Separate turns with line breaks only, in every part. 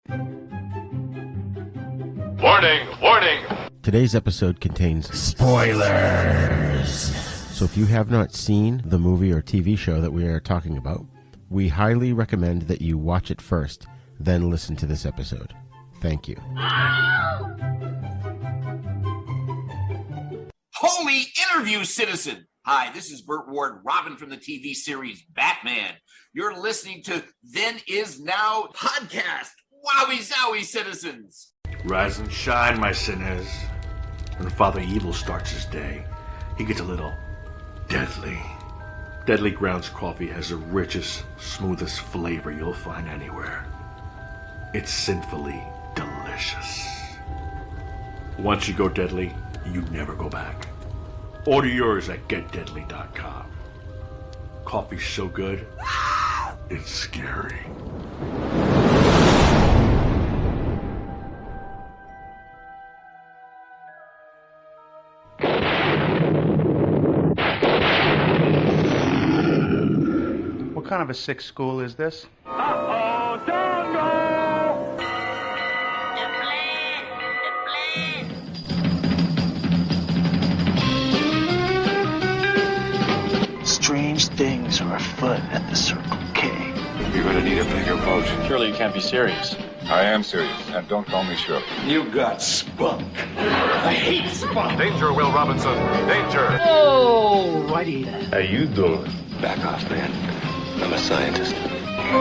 Warning! Warning!
Today's episode contains spoilers. So if you have not seen the movie or TV show that we are talking about, we highly recommend that you watch it first, then listen to this episode. Thank you.
Holy interview, citizen! Hi, this is Burt Ward, Robin from the TV series Batman. You're listening to Then Is Now podcast. Wowie zowie, citizens!
Rise and shine, my sinners. When Father Evil starts his day, he gets a little deadly. Deadly Grounds coffee has the richest, smoothest flavor you'll find anywhere. It's sinfully delicious. Once you go deadly, you never go back. Order yours at getdeadly.com. Coffee's so good, it's scary.
What kind of a sick school is this?
Uh-oh, don't go!
Strange things are afoot at the Circle K.
You're gonna need a bigger boat.
Surely you can't be serious.
I am serious, and don't call me Shirley.
You got spunk. I hate spunk.
Danger, Will Robinson! Danger!
Oh, righty then.
How you doing?
Back off, man. I'm a scientist.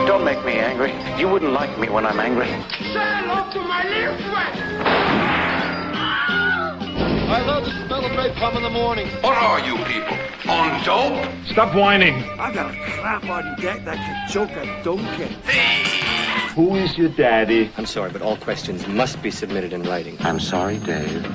Don't make me angry. You wouldn't like me when I'm angry.
Say hello to my little friend!
I love the smell of napalm in the morning.
What are you people? On dope?
Stop whining.
I got a crap on deck that can choke a donkey.
Who is your daddy?
I'm sorry, but all questions must be submitted in writing.
I'm sorry, Dave.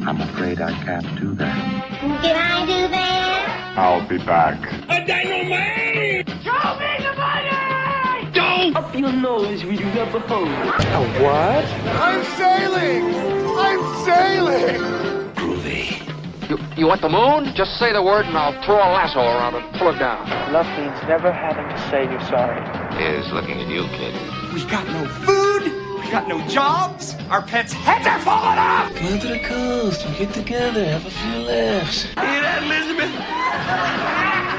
I'm afraid I can't do that.
Can I do that?
I'll be back.
A dynamite! Show me the money!
Don't! Up your nose with your rubber hose.
A what?
I'm sailing! I'm sailing!
Groovy.
You want the moon? Just say the word and I'll throw a lasso around and pull it down.
Love means never having to say you're sorry.
Here's looking at you, kid.
We got no food, we got no jobs, our pets' heads are falling off!
Come to the coast, we get together, have a few laughs.
Hear that, Elizabeth?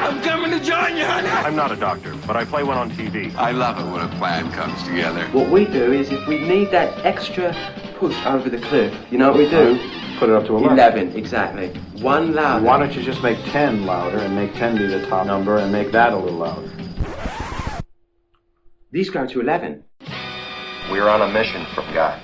I'm coming to join you, honey!
I'm not a doctor, but I play one on TV.
I love it when a plan comes together.
What we do is if we need that extra push over the cliff, you know what we do?
Put it up to 11.
11, exactly. One louder.
Why don't you just make 10 louder and make 10 be the top number and make that a little louder?
These go to 11.
We're on a mission from God.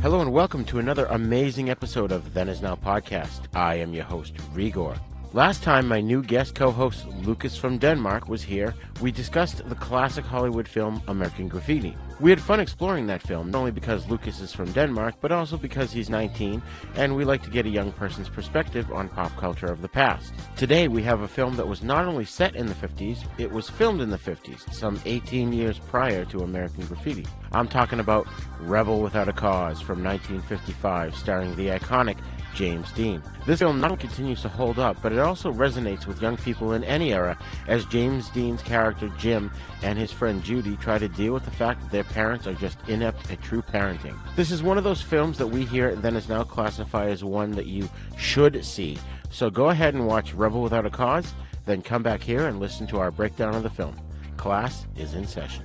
Hello and welcome to another amazing episode of Then Is Now podcast. I am your host, Rigor. Last time my new guest co-host Lucas from Denmark was here, we discussed the classic Hollywood film American Graffiti. We had fun exploring that film, not only because Lucas is from Denmark, but also because he's 19, and we like to get a young person's perspective on pop culture of the past. Today we have a film that was not only set in the 50s, it was filmed in the 50s, some 18 years prior to American Graffiti. I'm talking about Rebel Without a Cause from 1955, starring the iconic James Dean. This film not only continues to hold up, but it also resonates with young people in any era, as James Dean's character Jim and his friend Judy try to deal with the fact that their parents are just inept at true parenting. This is one of those films that we here at Then Is Now classify as one that you should see. So go ahead and watch Rebel Without a Cause, then come back here and listen to our breakdown of the film. Class is in session.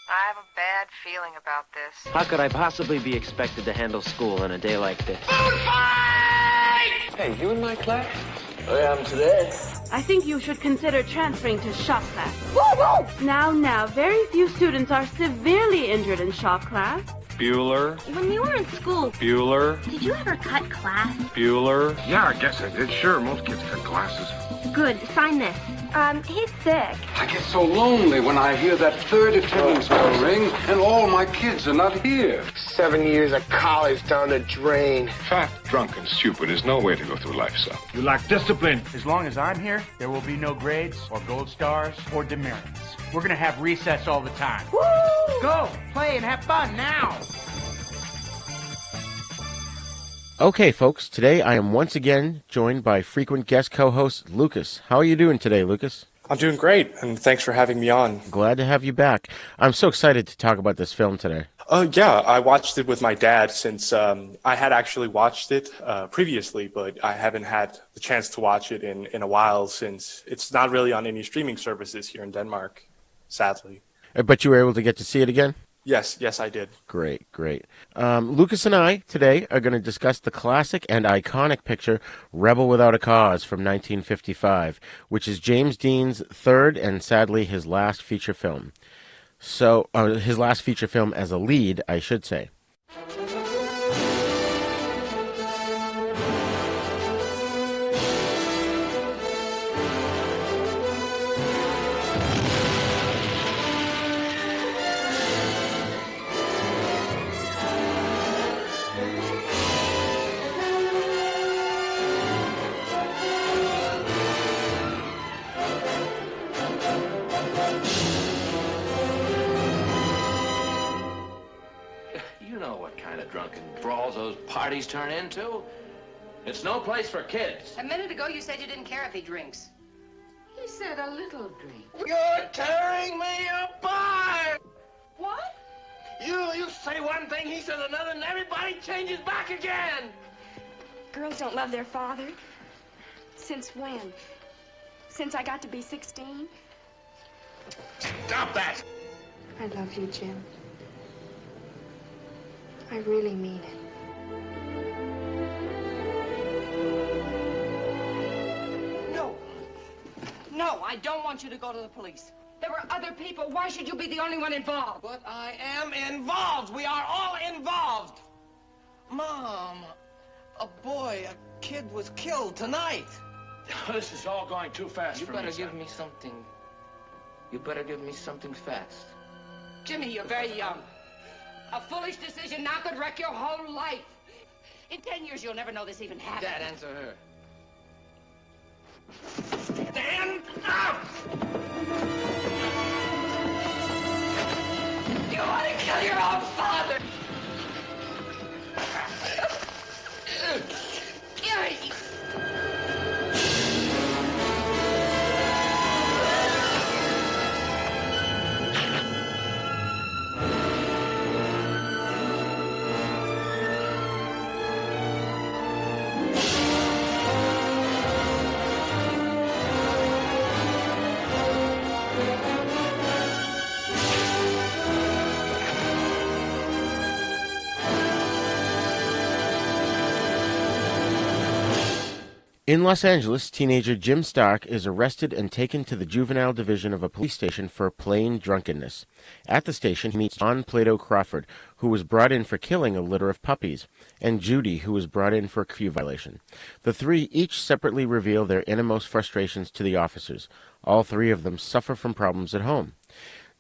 I have a bad feeling about this.
How could I possibly be expected to handle school on a day like this?
Food fight!
Hey, you in my class? I am today.
I think you should consider transferring to shop class. Now, very few students are severely injured in shop class.
Bueller.
When you were in school,
Bueller.
did you ever cut class?
Bueller.
Yeah, I guess I did. Sure, most kids cut classes.
Good, sign this. He's sick.
I get so lonely when I hear that third attendance bell ring and all my kids are not here.
7 years of college down the drain.
Fat, drunk, and stupid is no way to go through life, son.
You lack discipline. As long as I'm here, there will be no grades or gold stars or demerits. We're gonna have recess all the time. Woo! Go, play, and have fun now.
Okay, folks, today I am once again joined by frequent guest co-host Lucas. How are you doing today, Lucas?
I'm doing great, and thanks for having me on.
Glad to have you back. I'm so excited to talk about this film today.
Yeah, I watched it with my dad since I had actually watched it previously, but I haven't had the chance to watch it in a while since it's not really on any streaming services here in Denmark, sadly.
But you were able to get to see it again?
Yes, I did.
Great. Lucas and I today are going to discuss the classic and iconic picture Rebel Without a Cause from 1955, which is James Dean's third and sadly his last feature film. So, his last feature film as a lead, I should say.
Parties turn into. It's no place for kids.
A minute ago, you said you didn't care if he drinks. He said a little drink.
You're tearing me apart!
What?
You say one thing, he says another, and everybody changes back again!
Girls don't love their father. Since when? Since I got to be 16?
Stop that!
I love you, Jim. I really mean it.
No, I don't want you to go to the police. There were other people. Why should you be the only one involved?
But I am involved. We are all involved. Mom, a kid was killed tonight. This is all going too fast for me.
You better give me something. You better give me something fast.
Jimmy, you're very young. A foolish decision now could wreck your whole life. In 10 years, you'll never know this even happened.
Dad, answer her.
Stand up!
You want to kill your own father! Gary!
In Los Angeles, teenager Jim Stark is arrested and taken to the juvenile division of a police station for plain drunkenness. At the station, he meets John Plato Crawford, who was brought in for killing a litter of puppies, and Judy, who was brought in for a curfew violation. The three each separately reveal their innermost frustrations to the officers. All three of them suffer from problems at home.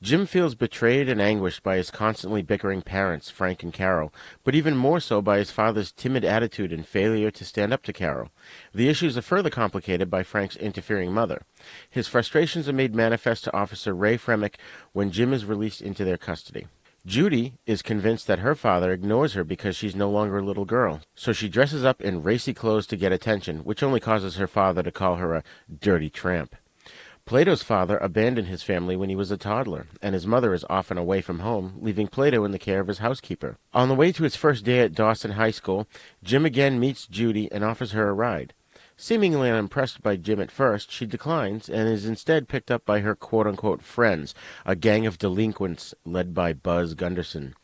Jim feels betrayed and anguished by his constantly bickering parents, Frank and Carol, but even more so by his father's timid attitude and failure to stand up to Carol. The issues are further complicated by Frank's interfering mother. His frustrations are made manifest to Officer Ray Fremick when Jim is released into their custody. Judy is convinced that her father ignores her because she's no longer a little girl, so she dresses up in racy clothes to get attention, which only causes her father to call her a dirty tramp. Plato's father abandoned his family when he was a toddler, and his mother is often away from home, leaving Plato in the care of his housekeeper. On the way to his first day at Dawson High School, Jim again meets Judy and offers her a ride. Seemingly unimpressed by Jim at first, she declines and is instead picked up by her quote-unquote friends, a gang of delinquents led by Buzz Gunderson.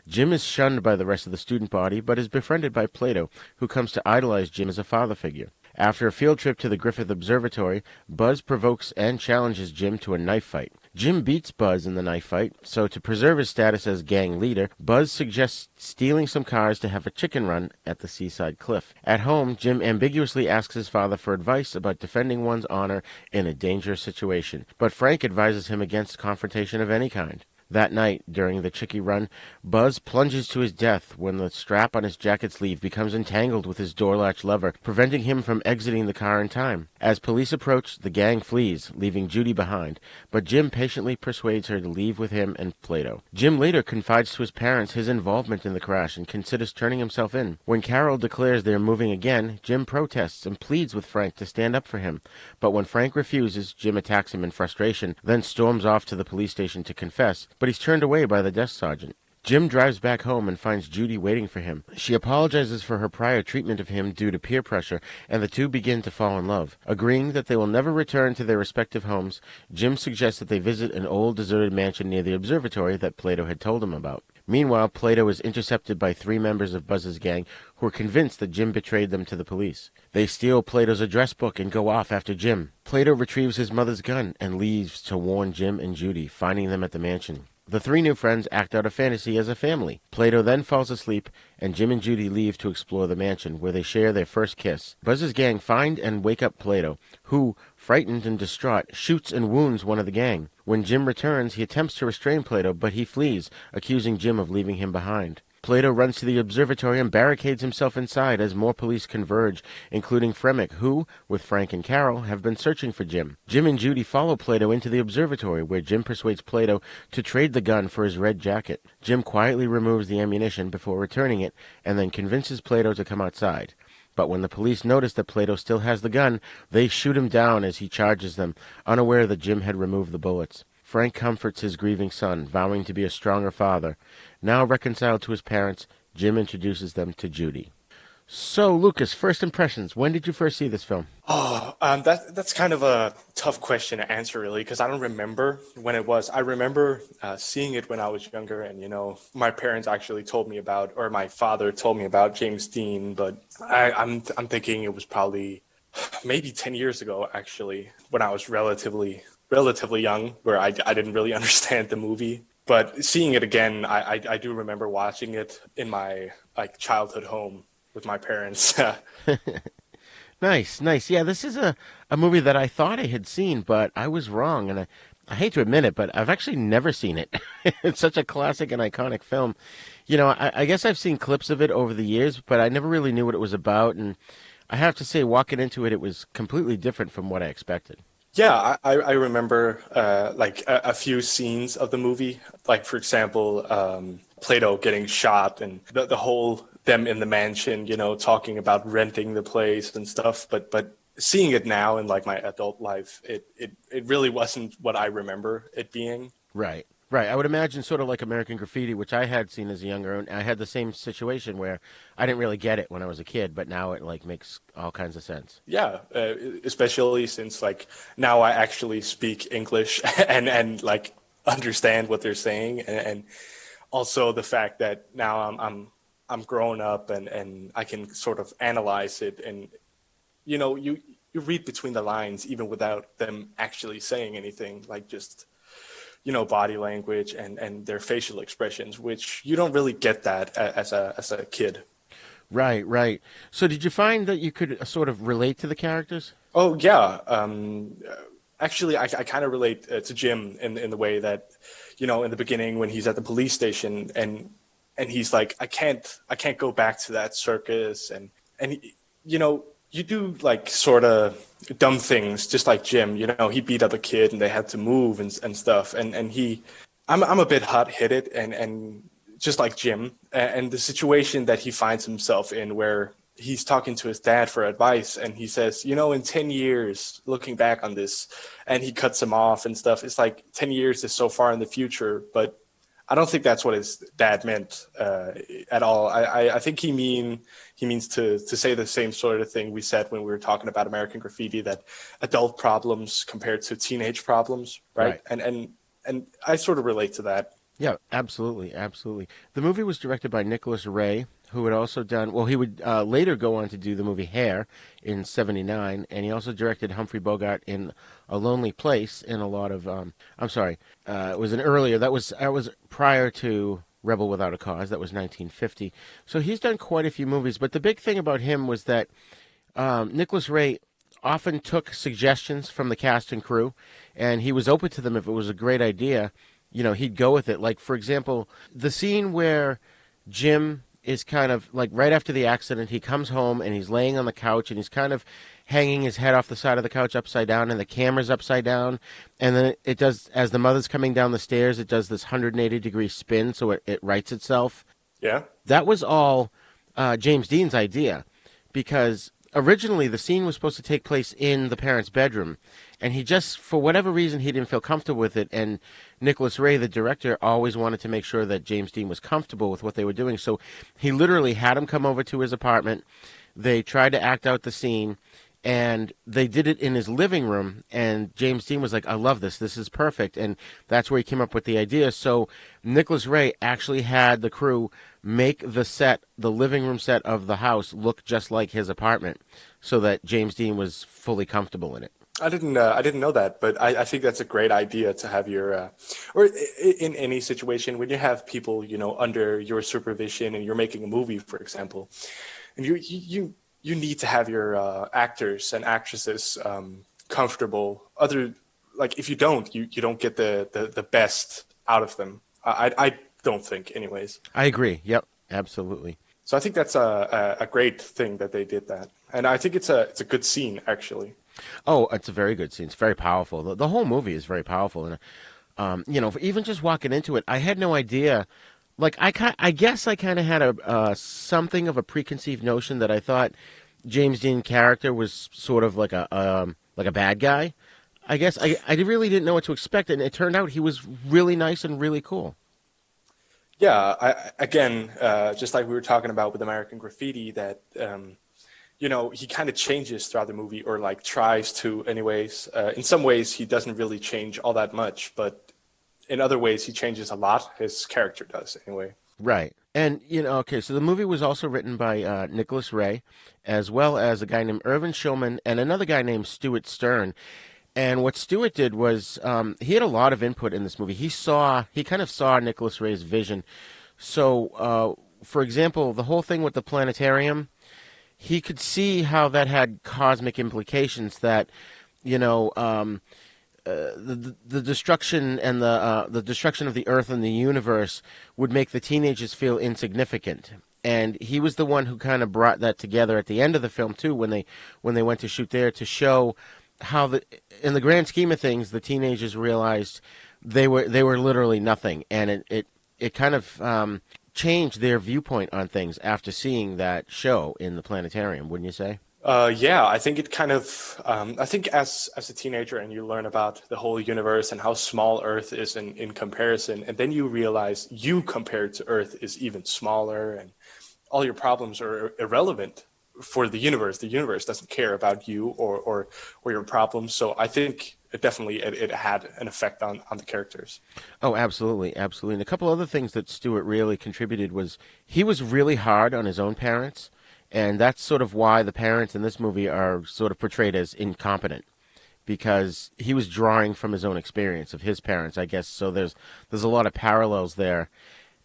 Jim is shunned by the rest of the student body, but is befriended by Plato, who comes to idolize Jim as a father figure. After a field trip to the Griffith Observatory, Buzz provokes and challenges Jim to a knife fight. Jim beats Buzz in the knife fight, so to preserve his status as gang leader, Buzz suggests stealing some cars to have a chicken run at the seaside cliff. At home, Jim ambiguously asks his father for advice about defending one's honor in a dangerous situation, but Frank advises him against confrontation of any kind. That night, during the Chicky run, Buzz plunges to his death when the strap on his jacket sleeve becomes entangled with his door latch lever, preventing him from exiting the car in time. As police approach, the gang flees, leaving Judy behind, but Jim patiently persuades her to leave with him and Plato. Jim later confides to his parents his involvement in the crash and considers turning himself in. When Carol declares they are moving again, Jim protests and pleads with Frank to stand up for him, but when Frank refuses, Jim attacks him in frustration, then storms off to the police station to confess, but he's turned away by the desk sergeant. Jim drives back home and finds Judy waiting for him. She apologizes for her prior treatment of him due to peer pressure, and the two begin to fall in love. Agreeing that they will never return to their respective homes, Jim suggests that they visit an old deserted mansion near the observatory that Plato had told him about. Meanwhile, Plato is intercepted by 3 members of Buzz's gang who are convinced that Jim betrayed them to the police. They steal Plato's address book and go off after Jim. Plato retrieves his mother's gun and leaves to warn Jim and Judy, finding them at the mansion. The 3 new friends act out a fantasy as a family. Plato then falls asleep, and Jim and Judy leave to explore the mansion, where they share their first kiss. Buzz's gang find and wake up Plato, who, frightened and distraught, shoots and wounds one of the gang. When Jim returns, he attempts to restrain Plato, but he flees, accusing Jim of leaving him behind. Plato runs to the observatory and barricades himself inside as more police converge, including Fremick, who, with Frank and Carol, have been searching for Jim. Jim and Judy follow Plato into the observatory, where Jim persuades Plato to trade the gun for his red jacket. Jim quietly removes the ammunition before returning it, and then convinces Plato to come outside. But when the police notice that Plato still has the gun, they shoot him down as he charges them, unaware that Jim had removed the bullets. Frank comforts his grieving son, vowing to be a stronger father. Now reconciled to his parents, Jim introduces them to Judy. So, Lucas, first impressions. When did you first see this film?
That's kind of a tough question to answer, really, because I don't remember when it was. I remember seeing it when I was younger, and, my parents actually told me about, or my father told me about James Dean, but I'm thinking it was probably maybe 10 years ago, actually, when I was relatively young, where I didn't really understand the movie. But seeing it again, I do remember watching it in my childhood home with my parents.
Nice. Yeah, this is a movie that I thought I had seen, but I was wrong, and I hate to admit it, but I've actually never seen it. It's such a classic and iconic film. I guess I've seen clips of it over the years, but I never really knew what it was about, and I have to say, walking into it, it was completely different from what I expected.
Yeah, I remember a few scenes of the movie, like, for example, Plato getting shot and the whole them in the mansion, talking about renting the place and stuff. But seeing it now in my adult life, it really wasn't what I remember it being.
Right. I would imagine sort of like American Graffiti, which I had seen as a younger, and I had the same situation where I didn't really get it when I was a kid, but now it makes all kinds of sense.
Yeah, especially since now I actually speak English and understand what they're saying, and also the fact that now I'm grown up and I can sort of analyze it, and you read between the lines even without them actually saying anything, just body language and their facial expressions, which you don't really get that as a kid.
Right. So did you find that you could sort of relate to the characters?
Oh, yeah. Actually, I kind of relate to Jim in the way that, in the beginning when he's at the police station and he's like, I can't go back to that circus. And you do sort of dumb things just like Jim. He beat up a kid and they had to move and stuff. And I'm a bit hot-headed and just like Jim. And the situation that he finds himself in, where he's talking to his dad for advice and he says, in 10 years, looking back on this, and he cuts him off and stuff. It's 10 years is so far in the future, but I don't think that's what his dad meant at all. I think he means to say the same sort of thing we said when we were talking about American Graffiti, that adult problems compared to teenage problems, right? And I sort of relate to that.
Yeah, absolutely. The movie was directed by Nicholas Ray, who had also done, he would later go on to do the movie Hair in '79, and he also directed Humphrey Bogart in A Lonely Place in a lot of, it was an earlier, that was prior to Rebel Without a Cause, that was 1950. So he's done quite a few movies, but the big thing about him was that Nicholas Ray often took suggestions from the cast and crew, and he was open to them if it was a great idea. he'd go with it. Like, for example, the scene where Jim is kind of like right after the accident, he comes home and he's laying on the couch and he's kind of hanging his head off the side of the couch upside down, and the camera's upside down. And then it does, as the mother's coming down the stairs, it does this 180-degree spin, so it rights itself.
Yeah.
That was all James Dean's idea, because originally the scene was supposed to take place in the parents' bedroom, and he just, for whatever reason, he didn't feel comfortable with it. And Nicholas Ray, the director, always wanted to make sure that James Dean was comfortable with what they were doing. So he literally had him come over to his apartment. They tried to act out the scene, and they did it in his living room. And James Dean was like, I love this. This is perfect. And that's where he came up with the idea. So Nicholas Ray actually had the crew make the living room set of the house look just like his apartment, so that James Dean was fully comfortable in it.
I didn't know that, but I think that's a great idea to have your, or in any situation when you have people, under your supervision and you're making a movie, for example, and you need to have your actors and actresses comfortable. If you don't, you don't get the best out of them. I don't think, anyways.
I agree. Yep, absolutely.
So I think that's a great thing that they did that, and I think it's a good scene, actually.
Oh, it's a very good scene. It's very powerful. The whole movie is very powerful, and even just walking into it, I had no idea. Like, I guess I kind of had a something of a preconceived notion that I thought James Dean character was sort of like a bad guy. I guess I really didn't know what to expect, and it turned out he was really nice and really cool.
Yeah, just like we were talking about with American Graffiti, that he kind of changes throughout the movie, or like tries to anyways. In some ways, he doesn't really change all that much, but in other ways, he changes a lot. His character does, anyway.
Right. And, okay, so the movie was also written by Nicholas Ray, as well as a guy named Irvin Shulman and another guy named Stuart Stern. And what Stuart did was he had a lot of input in this movie. He kind of saw Nicholas Ray's vision. So, for example, the whole thing with the planetarium, he could see how that had cosmic implications, that, the destruction and the destruction of the Earth and the universe would make the teenagers feel insignificant. And he was the one who kind of brought that together at the end of the film too, when they went to shoot there, to show how in the grand scheme of things, the teenagers realized they were literally nothing, and it kind of changed their viewpoint on things after seeing that show in the planetarium, wouldn't you say?
Yeah, I think it kind of, I think as a teenager and you learn about the whole universe and how small Earth is in comparison, and then you realize you compared to Earth is even smaller, and all your problems are irrelevant for the universe. The universe doesn't care about you or your problems. So I think it definitely had an effect on the characters.
Oh, absolutely, absolutely. And a couple other things that Stuart really contributed was he was really hard on his own parents, and that's sort of why the parents in this movie are sort of portrayed as incompetent, because he was drawing from his own experience of his parents, I guess. So there's a lot of parallels there.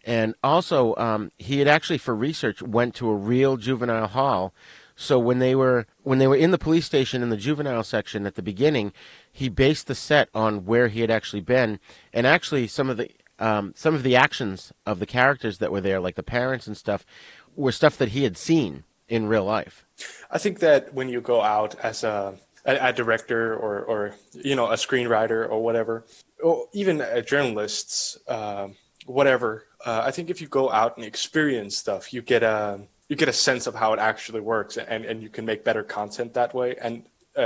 And also, he had actually, for research, went to a real juvenile hall. So when they were in the police station in the juvenile section at the beginning, he based the set on where he had actually been, and actually some of the actions of the characters that were there, like the parents and stuff, were stuff that he had seen in real life.
I think that when you go out as a director or a screenwriter or whatever, or even journalists, whatever. I think if you go out and experience stuff, you get a sense of how it actually works, and you can make better content that way. And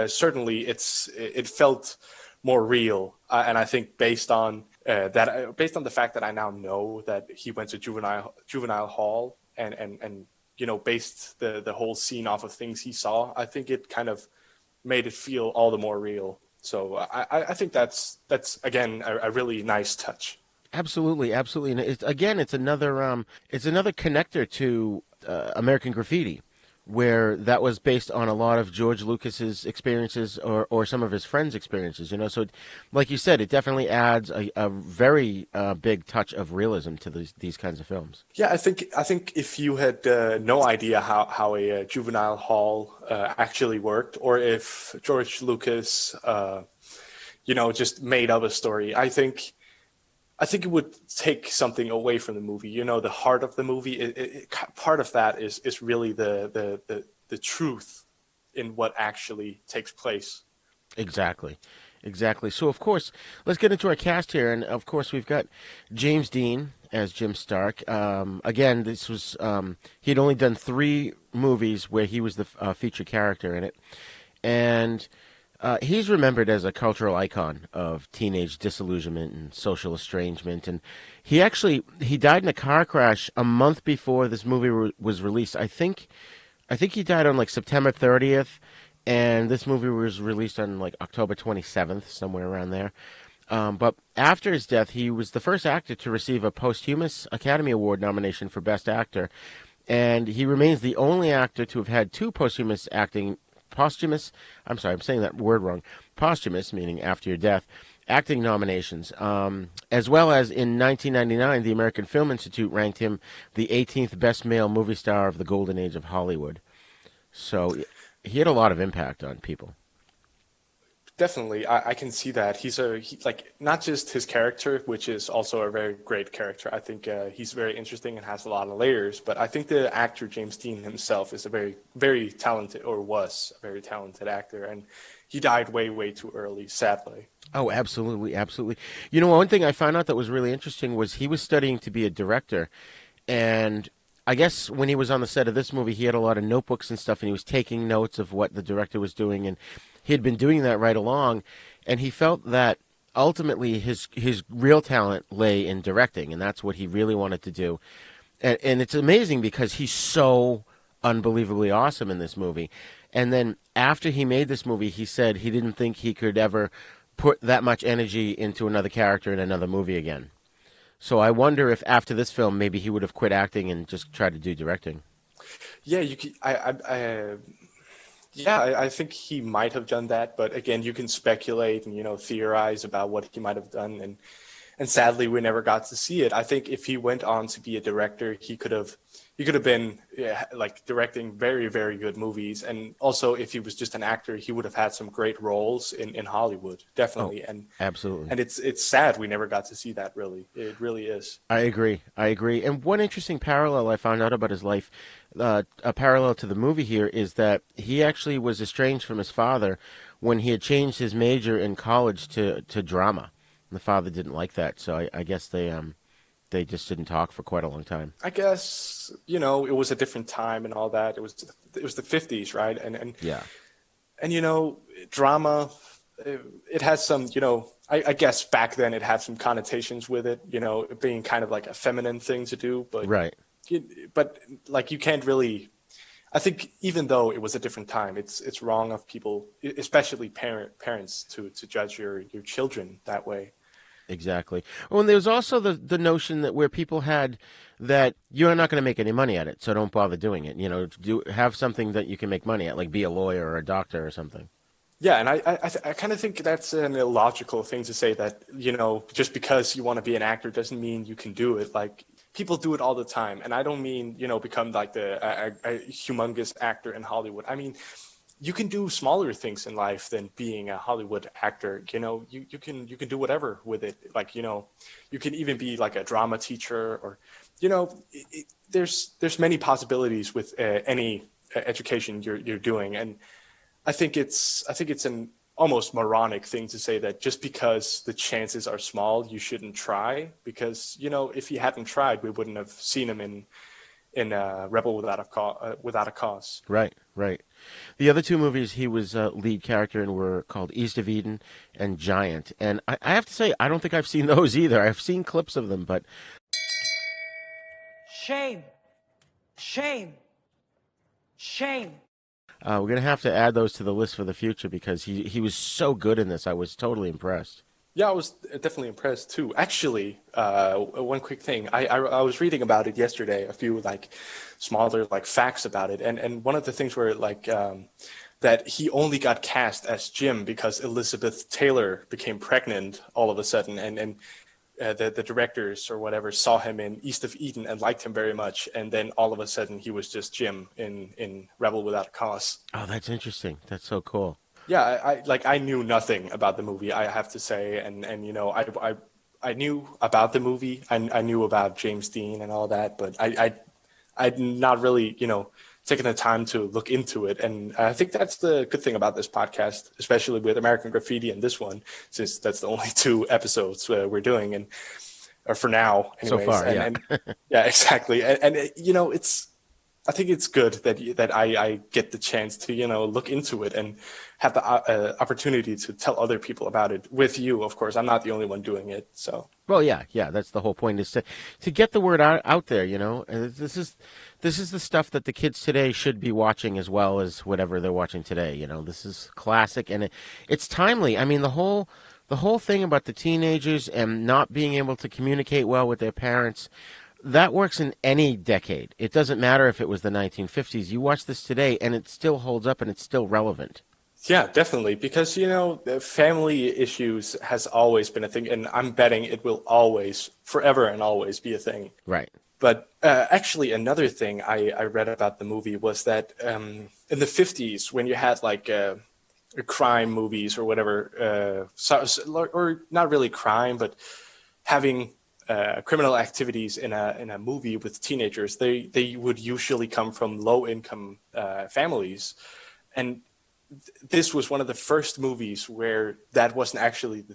certainly, it felt more real. And I think based on the fact that I now know that he went to juvenile hall and based the whole scene off of things he saw, I think it kind of made it feel all the more real. So I think that's again a really nice touch.
Absolutely, absolutely, and it's another connector to American Graffiti, where that was based on a lot of George Lucas's experiences or some of his friends' experiences. So, like you said, it definitely adds a very big touch of realism to these kinds of films.
Yeah, I think if you had no idea how a juvenile hall actually worked, or if George Lucas, just made up a story, I think I think it would take something away from the movie. You know, the heart of the movie. Part of that is really the truth in what actually takes place.
Exactly. So, of course, let's get into our cast here. And, of course, we've got James Dean as Jim Stark. Again, this was he'd only done 3 movies where he was the feature character in it. And he's remembered as a cultural icon of teenage disillusionment and social estrangement. And he died in a car crash a month before this movie was released. I think he died on, like, September 30th. And this movie was released on, like, October 27th, somewhere around there. But after his death, he was the first actor to receive a posthumous Academy Award nomination for Best Actor. And he remains the only actor to have had 2 posthumous, meaning after your death, acting nominations. As well as in 1999, the American Film Institute ranked him the 18th best male movie star of the golden age of Hollywood. So he had a lot of impact on people.
Definitely, I can see that. He's like not just his character, which is also a very great character. I think he's very interesting and has a lot of layers. But I think the actor James Dean himself is a very, very talented, or was a very talented actor, and he died way, way too early, sadly.
Oh, absolutely. You know, one thing I found out that was really interesting was he was studying to be a director, and I guess when he was on the set of this movie, he had a lot of notebooks and stuff, and he was taking notes of what the director was doing, and he had been doing that right along, and he felt that ultimately his real talent lay in directing, and that's what he really wanted to do. And it's amazing because he's so unbelievably awesome in this movie. And then after he made this movie, he said he didn't think he could ever put that much energy into another character in another movie again. So I wonder if after this film, maybe he would have quit acting and just tried to do directing.
Yeah, I think he might have done that. But again, you can speculate and theorize about what he might have done, and sadly, we never got to see it. I think if he went on to be a director, he could have been like directing very, very good movies. And also, if he was just an actor, he would have had some great roles in Hollywood, definitely.
Oh, absolutely.
And it's sad we never got to see that, really. It really is.
I agree. And one interesting parallel I found out about his life, a parallel to the movie here, is that he actually was estranged from his father when he had changed his major in college to drama. The father didn't like that, so I guess they just didn't talk for quite a long time.
I guess it was a different time and all that. It was the 50s, right? And
yeah,
and drama, it has some I guess back then it had some connotations with it, it being kind of like a feminine thing to do, but
right.
But like you can't really. I think even though it was a different time, it's wrong of people, especially parents, to judge your children that way.
Exactly. Oh, and there was also the notion that where people had that you're not going to make any money at it, so don't bother doing it. Have something that you can make money at, like be a lawyer or a doctor or something.
Yeah, and I kind of think that's an illogical thing to say, that just because you want to be an actor doesn't mean you can do it. Like, people do it all the time, and I don't mean become like a humongous actor in Hollywood. I mean, you can do smaller things in life than being a Hollywood actor. You can do whatever with it. Like you can even be like a drama teacher, or there's many possibilities with any education you're doing, and I think it's an almost moronic thing to say that just because the chances are small, you shouldn't try. Because if he hadn't tried, we wouldn't have seen him in Rebel Without a Cause.
Right. The other 2 movies he was lead character in were called East of Eden and Giant. And I have to say, I don't think I've seen those either. I've seen clips of them, but...
Shame.
We're going to have to add those to the list for the future because he was so good in this. I was totally impressed.
Yeah, I was definitely impressed too. Actually, one quick thing. I was reading about it yesterday, a few smaller facts about it. And one of the things were that he only got cast as Jim because Elizabeth Taylor became pregnant all of a sudden. And the directors or whatever saw him in East of Eden and liked him very much. And then all of a sudden he was just Jim in Rebel Without a Cause.
Oh, that's interesting. That's so cool.
Yeah, I knew nothing about the movie, I have to say, and I I knew about the movie. I knew about James Dean and all that, but I'd not really, taken the time to look into it. And I think that's the good thing about this podcast, especially with American Graffiti and this one, since that's the only 2 episodes we're doing, and or for now, anyways.
So far, yeah.
And yeah, exactly. And I think it's good that I get the chance to, look into it and have the opportunity to tell other people about it with you. Of course, I'm not the only one doing it. So.
Well, yeah, that's the whole point, is to get the word out there. This is the stuff that the kids today should be watching as well as whatever they're watching today. This is classic, and it's timely. I mean, the whole thing about the teenagers and not being able to communicate well with their parents, that works in any decade. It doesn't matter if it was the 1950s. You watch this today, and it still holds up, and it's still relevant.
Yeah, definitely, because, the family issues has always been a thing, and I'm betting it will always, forever and always be a thing.
Right.
But actually, another thing I read about the movie was that in the 50s, when you had like crime movies or whatever, or not really crime, but having criminal activities in a movie with teenagers, they would usually come from low-income families. And this was one of the first movies where that wasn't actually the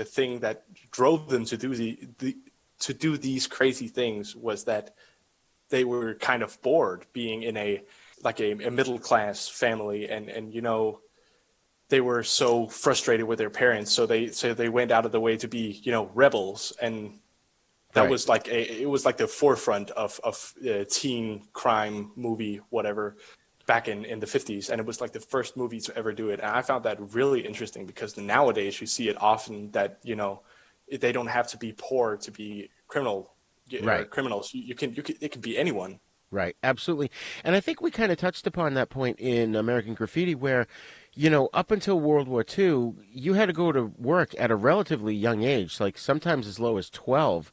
thing that drove them to do these crazy things was that they were kind of bored being in a middle class family, and they were so frustrated with their parents, so they went out of the way to be rebels, and that
right.
was it was like the forefront of teen crime movie whatever back in the 50s, and it was like the first movie to ever do it. And I found that really interesting, because nowadays you see it often that they don't have to be poor to be criminals. It can be anyone.
Right, absolutely. And I think we kind of touched upon that point in American Graffiti, where up until World War II, you had to go to work at a relatively young age, like sometimes as low as 12.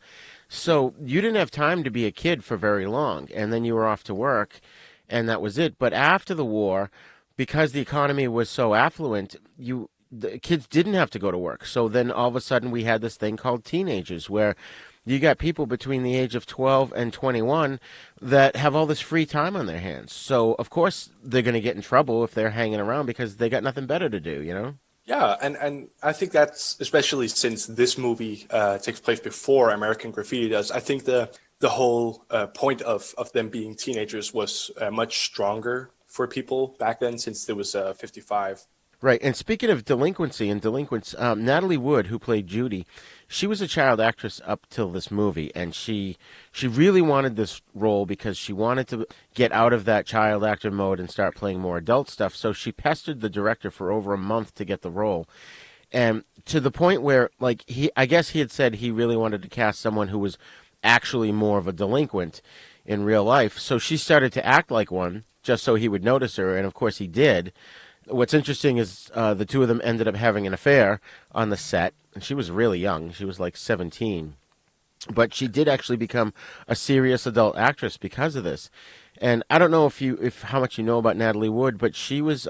So you didn't have time to be a kid for very long, and then you were off to work, and that was it. But after the war, because the economy was so affluent, the kids didn't have to go to work. So then all of a sudden we had this thing called teenagers, where you got people between the age of 12 and 21 that have all this free time on their hands. So, of course, they're going to get in trouble if they're hanging around because they got nothing better to do,
Yeah, and I think that's, especially since this movie takes place before American Graffiti does, I think the whole point of them being teenagers was much stronger for people back then, since there was 55.
Right, and speaking of delinquency and delinquents, Natalie Wood, who played Judy, she was a child actress up till this movie, and she really wanted this role because she wanted to get out of that child actor mode and start playing more adult stuff. So she pestered the director for over a month to get the role, and to the point where, I guess he had said he really wanted to cast someone who was actually more of a delinquent in real life. So she started to act like one just so he would notice her, and of course he did. What's interesting is the two of them ended up having an affair on the set. And she was really young. She was like 17. But she did actually become a serious adult actress because of this. And I don't know if how much you know about Natalie Wood, but she was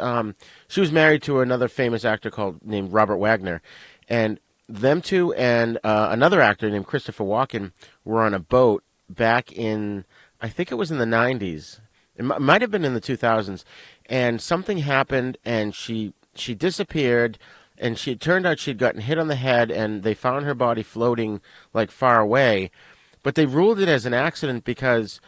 married to another famous actor named Robert Wagner. And them two and another actor named Christopher Walken were on a boat back in, I think it was in the 90s. It might have been in the 2000s. And something happened, and she disappeared, and it turned out she'd gotten hit on the head, and they found her body floating far away. But they ruled it as an accident because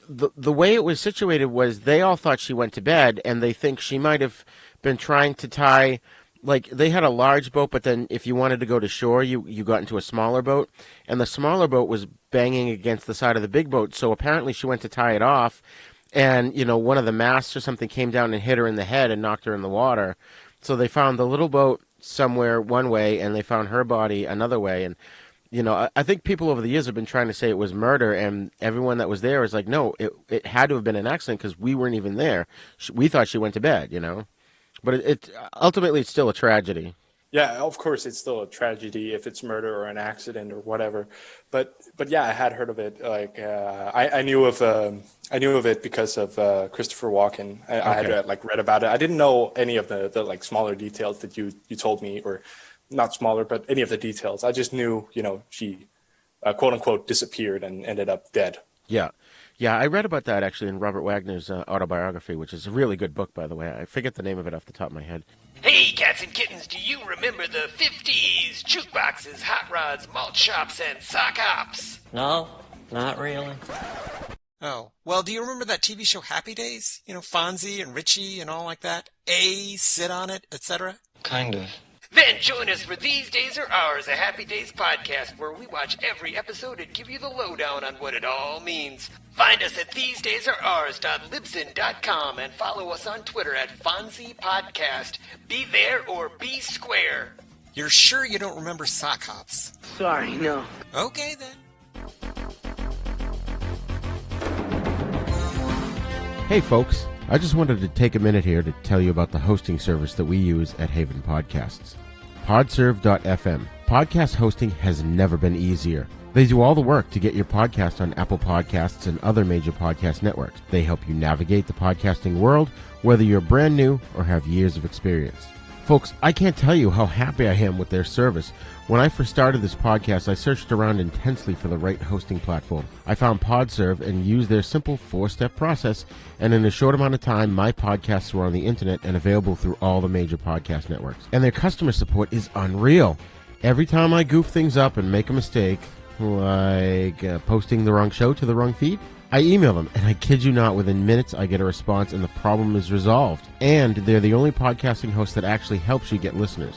the way it was situated was they all thought she went to bed, and they think she might have been trying to tie. They had a large boat, but then if you wanted to go to shore, you got into a smaller boat, and the smaller boat was banging against the side of the big boat. So apparently she went to tie it off. And, one of the masts or something came down and hit her in the head and knocked her in the water. So they found the little boat somewhere one way, and they found her body another way. And, I think people over the years have been trying to say it was murder, and everyone that was there is like, no, it had to have been an accident because we weren't even there. We thought she went to bed, But ultimately, it's still a tragedy.
Yeah, of course, it's still a tragedy if it's murder or an accident or whatever. But yeah, I had heard of it. I knew of it because of Christopher Walken. I had read about it. I didn't know any of the smaller details that you told me, or not smaller, but any of the details. I just knew, she quote unquote disappeared and ended up dead.
Yeah. Yeah, I read about that actually in Robert Wagner's autobiography, which is a really good book, by the way. I forget the name of it off the top of my head.
Hey, cats and kittens, do you remember the 50s? Jukeboxes, hot rods, malt shops, and sock hops?
No, not really.
Oh, well, do you remember that TV show Happy Days? Fonzie and Richie and all like that? Sit on it, etc.?
Kind of.
Then join us for These Days Are Ours, a Happy Days podcast where we watch every episode and give you the lowdown on what it all means. Find us at thesedaysareours.libsyn.com and follow us on Twitter at Fonzie Podcast. Be there or be square.
You're sure you don't remember sock hops?
Sorry, no.
Okay, then.
Hey, folks. I just wanted to take a minute here to tell you about the hosting service that we use at Haven Podcasts. Podserve.fm. Podcast hosting has never been easier. They do all the work to get your podcast on Apple Podcasts and other major podcast networks. They help you navigate the podcasting world, whether you're brand new or have years of experience. Folks, I can't tell you how happy I am with their service. When I first started this podcast, I searched around intensely for the right hosting platform. I found Podserve and used their simple 4-step process, and in a short amount of time, my podcasts were on the internet and available through all the major podcast networks. And their customer support is unreal. Every time I goof things up and make a mistake, like posting the wrong show to the wrong feed, I email them, and I kid you not, within minutes I get a response and the problem is resolved. And they're the only podcasting host that actually helps you get listeners.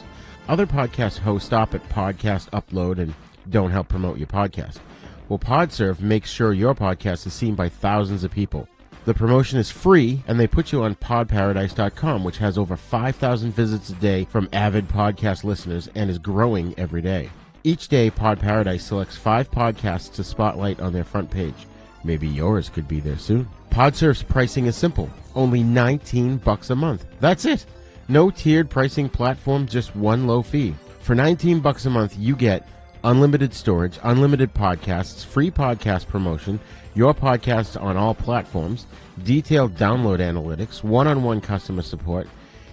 Other podcast hosts stop at podcast upload and don't help promote your podcast. Well, Podserve makes sure your podcast is seen by thousands of people. The promotion is free, and they put you on podparadise.com, which has over 5,000 visits a day from avid podcast listeners and is growing every day. Each day, Pod Paradise selects 5 podcasts to spotlight on their front page. Maybe yours could be there soon. Podserve's pricing is simple. Only $19 a month. That's it. No tiered pricing platform, just one low fee. For $19 a month, you get unlimited storage, unlimited podcasts, free podcast promotion, your podcast on all platforms, detailed download analytics, one-on-one customer support.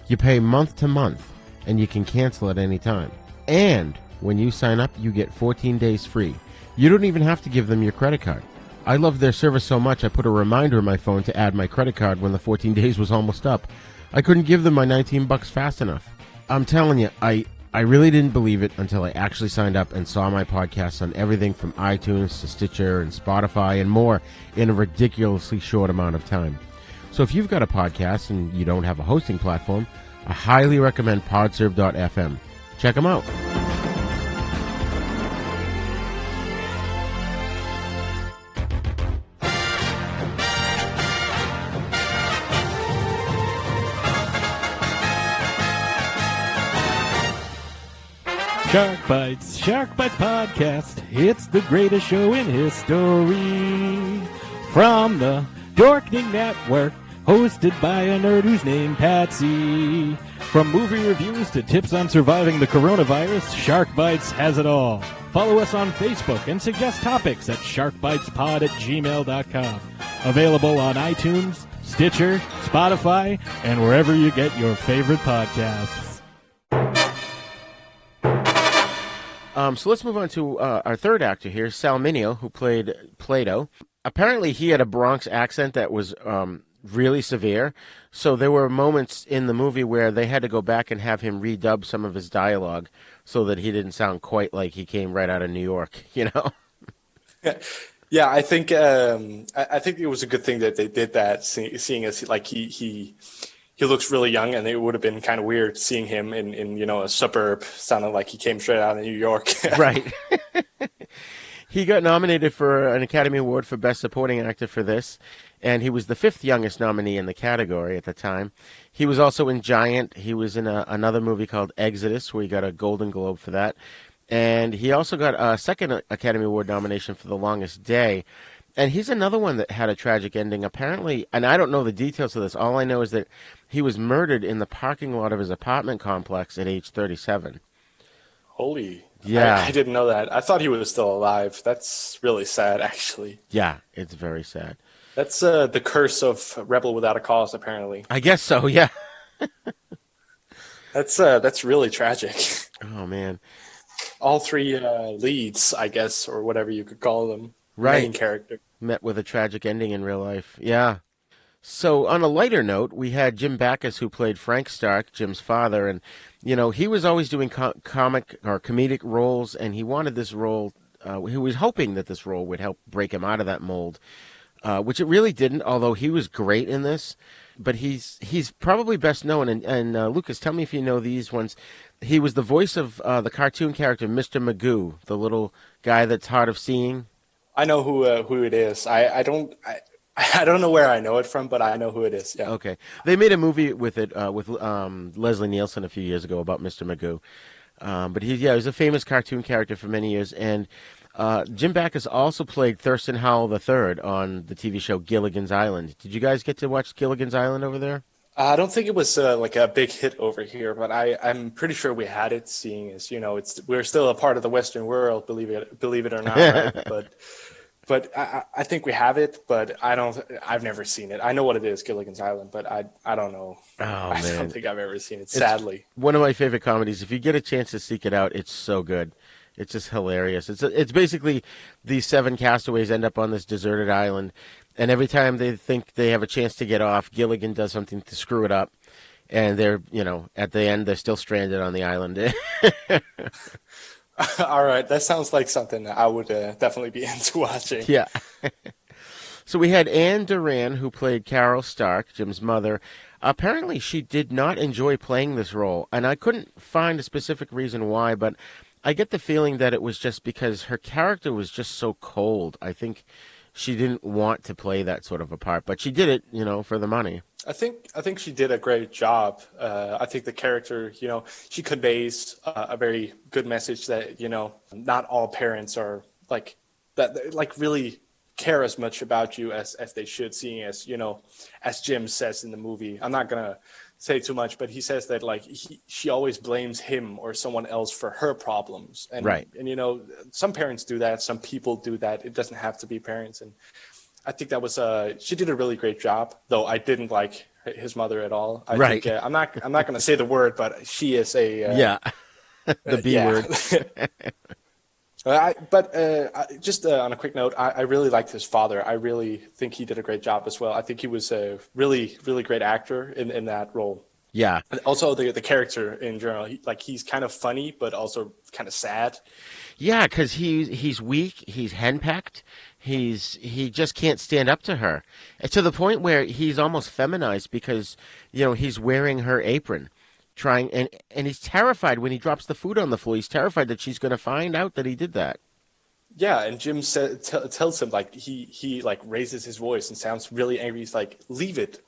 You pay month to month, and you can cancel at any time. And when you sign up, you get 14 days free. You don't even have to give them your credit card. I love their service so much I put a reminder in my phone to add my credit card when the 14 days was almost up. I couldn't give them my $19 fast enough. I'm telling you, I really didn't believe it until I actually signed up and saw my podcasts on everything from iTunes to Stitcher and Spotify and more in a ridiculously short amount of time. So if you've got a podcast and you don't have a hosting platform, I highly recommend podserve.fm. Check them out.
Shark Bites Podcast. It's the greatest show in history. From the Dorkening Network, hosted by a nerd who's named Patsy. From movie reviews to tips on surviving the coronavirus, Shark Bites has it all. Follow us on Facebook and suggest topics at sharkbitespod@gmail.com. Available on iTunes, Stitcher, Spotify, and wherever you get your favorite podcasts.
So let's move on to our third actor here, Sal Mineo, who played Plato. Apparently he had a Bronx accent that was really severe, so there were moments in the movie where they had to go back and have him redub some of his dialogue so that he didn't sound quite like he came right out of New York, you know?
Yeah, I think it was a good thing that they did that, seeing as like he looks really young, and it would have been kind of weird seeing him in a suburb sounding like he came straight out of New York.
Right. He got nominated for an Academy Award for Best Supporting Actor for this, and he was the 5th youngest nominee in the category at the time. He was also in Giant. He was in another movie called Exodus, where he got a Golden Globe for that. And he also got a second Academy Award nomination for The Longest Day. And he's another one that had a tragic ending, apparently, and I don't know the details of this. All I know is that he was murdered in the parking lot of his apartment complex at age 37.
Holy.
Yeah.
I didn't know that. I thought he was still alive. That's really sad, actually.
Yeah, it's very sad.
That's the curse of Rebel Without a Cause, apparently.
I guess so, yeah.
That's really tragic.
Oh, man.
All three leads, I guess, or whatever you could call them.
Right.
Main character.
Met with a tragic ending in real life. Yeah. So on a lighter note, we had Jim Backus, who played Frank Stark, Jim's father, and he was always doing comic or comedic roles, and he wanted this role. He was hoping that this role would help break him out of that mold, which it really didn't. Although he was great in this, but he's probably best known. And Lucas, tell me if you know these ones. He was the voice of the cartoon character Mr. Magoo, the little guy that's hard of seeing.
I know who it is. I don't know where I know it from, but I know who it is. Yeah.
Okay. They made a movie with it with Leslie Nielsen a few years ago about Mr. Magoo. But he was a famous cartoon character for many years. And Jim Backus also played Thurston Howell III on the TV show Gilligan's Island. Did you guys get to watch Gilligan's Island over there?
I don't think it was like a big hit over here, but I'm pretty sure we had it. Seeing as we're still a part of the Western world, believe it or not. Right? But I think we have it, but I've never seen it. I know what it is, Gilligan's Island, but I don't know.
Oh,
I
man.
don't think I've ever seen it, sadly.
It's one of my favorite comedies. If you get a chance to seek it out, it's so good. It's just hilarious. It's basically these 7 castaways end up on this deserted island, and every time they think they have a chance to get off, Gilligan does something to screw it up, and they're, at the end, they're still stranded on the island.
All right, that sounds like something that I would definitely be into watching.
Yeah. So we had Anne Duran, who played Carol Stark, Jim's mother. Apparently, she did not enjoy playing this role, and I couldn't find a specific reason why, but I get the feeling that it was just because her character was just so cold. I think she didn't want to play that sort of a part, but she did it, for the money.
I think she did a great job. I think the character, she conveys a very good message that, not all parents are like that, like really care as much about you as they should, seeing as, as Jim says in the movie. I'm not going to say too much, but he says that like she always blames him or someone else for her problems. And,
right.
And, some parents do that. Some people do that. It doesn't have to be parents. And I think that was she did a really great job, though I didn't like his mother at all. I
right.
think, I'm not going to say the word, but she is a
the B word.
Just on a quick note, I really liked his father. I really think he did a great job as well. I think he was a really, really great actor in that role.
Yeah.
And also the character in general, he's kind of funny, but also kind of sad.
Yeah, because he's weak, he's henpecked, he just can't stand up to her, and to the point where he's almost feminized because he's wearing her apron, and he's terrified when he drops the food on the floor. He's terrified that she's going to find out that he did that.
Yeah, and Jim tells him like he like raises his voice and sounds really angry. He's like, "Leave it,"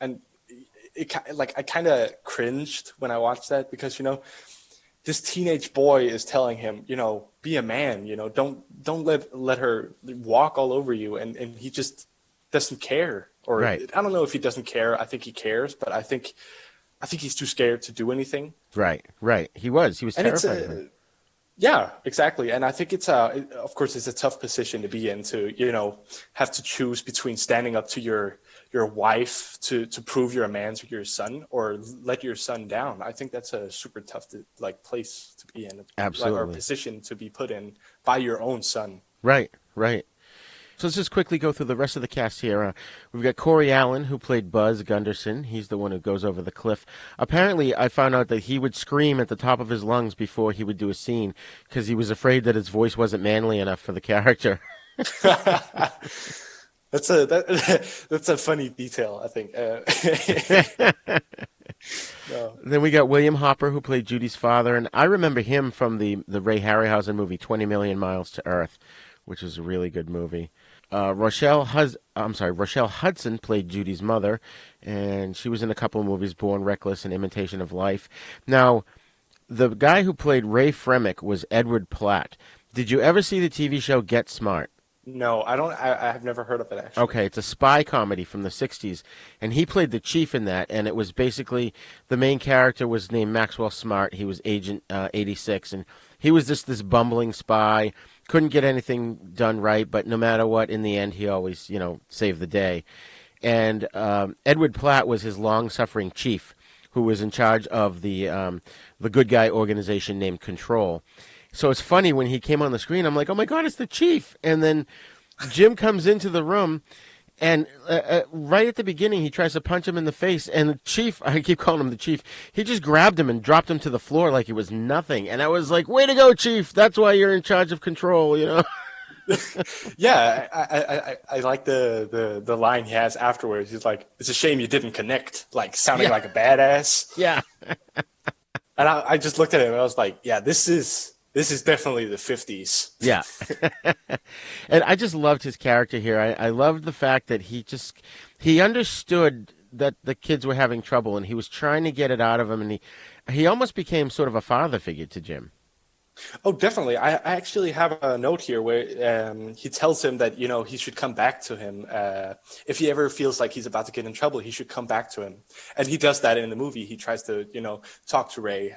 and I kind of cringed when I watched that because this teenage boy is telling him, be a man, don't let her walk all over you, and he just doesn't care. Or
right.
I don't know if he doesn't care. I think he cares, but I think he's too scared to do anything.
Right. He was terrified.
Yeah, exactly. And I think of course, it's a tough position to be in to, have to choose between standing up to your wife to prove you're a man to your son or let your son down. I think that's a super tough place to be in.
Absolutely.
Or position to be put in by your own son.
Right. So let's just quickly go through the rest of the cast here. We've got Corey Allen, who played Buzz Gunderson. He's the one who goes over the cliff. Apparently, I found out that he would scream at the top of his lungs before he would do a scene because he was afraid that his voice wasn't manly enough for the character.
That's a funny detail, I think.
No. Then we got William Hopper, who played Judy's father, and I remember him from the Ray Harryhausen movie 20 Million Miles to Earth, which is a really good movie. Rochelle Hudson played Judy's mother, and she was in a couple of movies, Born Reckless and Imitation of Life. Now, the guy who played Ray Fremick was Edward Platt. Did you ever see the TV show Get Smart?
No, I don't. I have never heard of it, actually.
Okay, it's a spy comedy from the 60s, and he played the chief in that, and it was basically, the main character was named Maxwell Smart. He was Agent 86, and he was just this bumbling spy, couldn't get anything done right, but no matter what, in the end, he always, saved the day. And Edward Platt was his long-suffering chief, who was in charge of the good guy organization named Control. So it's funny when he came on the screen, I'm like, oh my God, it's the chief. And then Jim comes into the room, and right at the beginning, he tries to punch him in the face. And the chief, I keep calling him the chief, he just grabbed him and dropped him to the floor like it was nothing. And I was like, way to go, chief. That's why you're in charge of Control, you know?
Yeah, I like the line he has afterwards. He's like, it's a shame you didn't connect, like sounding like a badass.
Yeah.
And I just looked at him and I was like, yeah, this is definitely the 50s.
Yeah. And I just loved his character here. I loved the fact that he understood that the kids were having trouble, and he was trying to get it out of them, and he almost became sort of a father figure to Jim.
Oh, definitely. I actually have a note here where he tells him that, you know, he should come back to him. If he ever feels like he's about to get in trouble, he should come back to him. And he does that in the movie. He tries to, you know, talk to Ray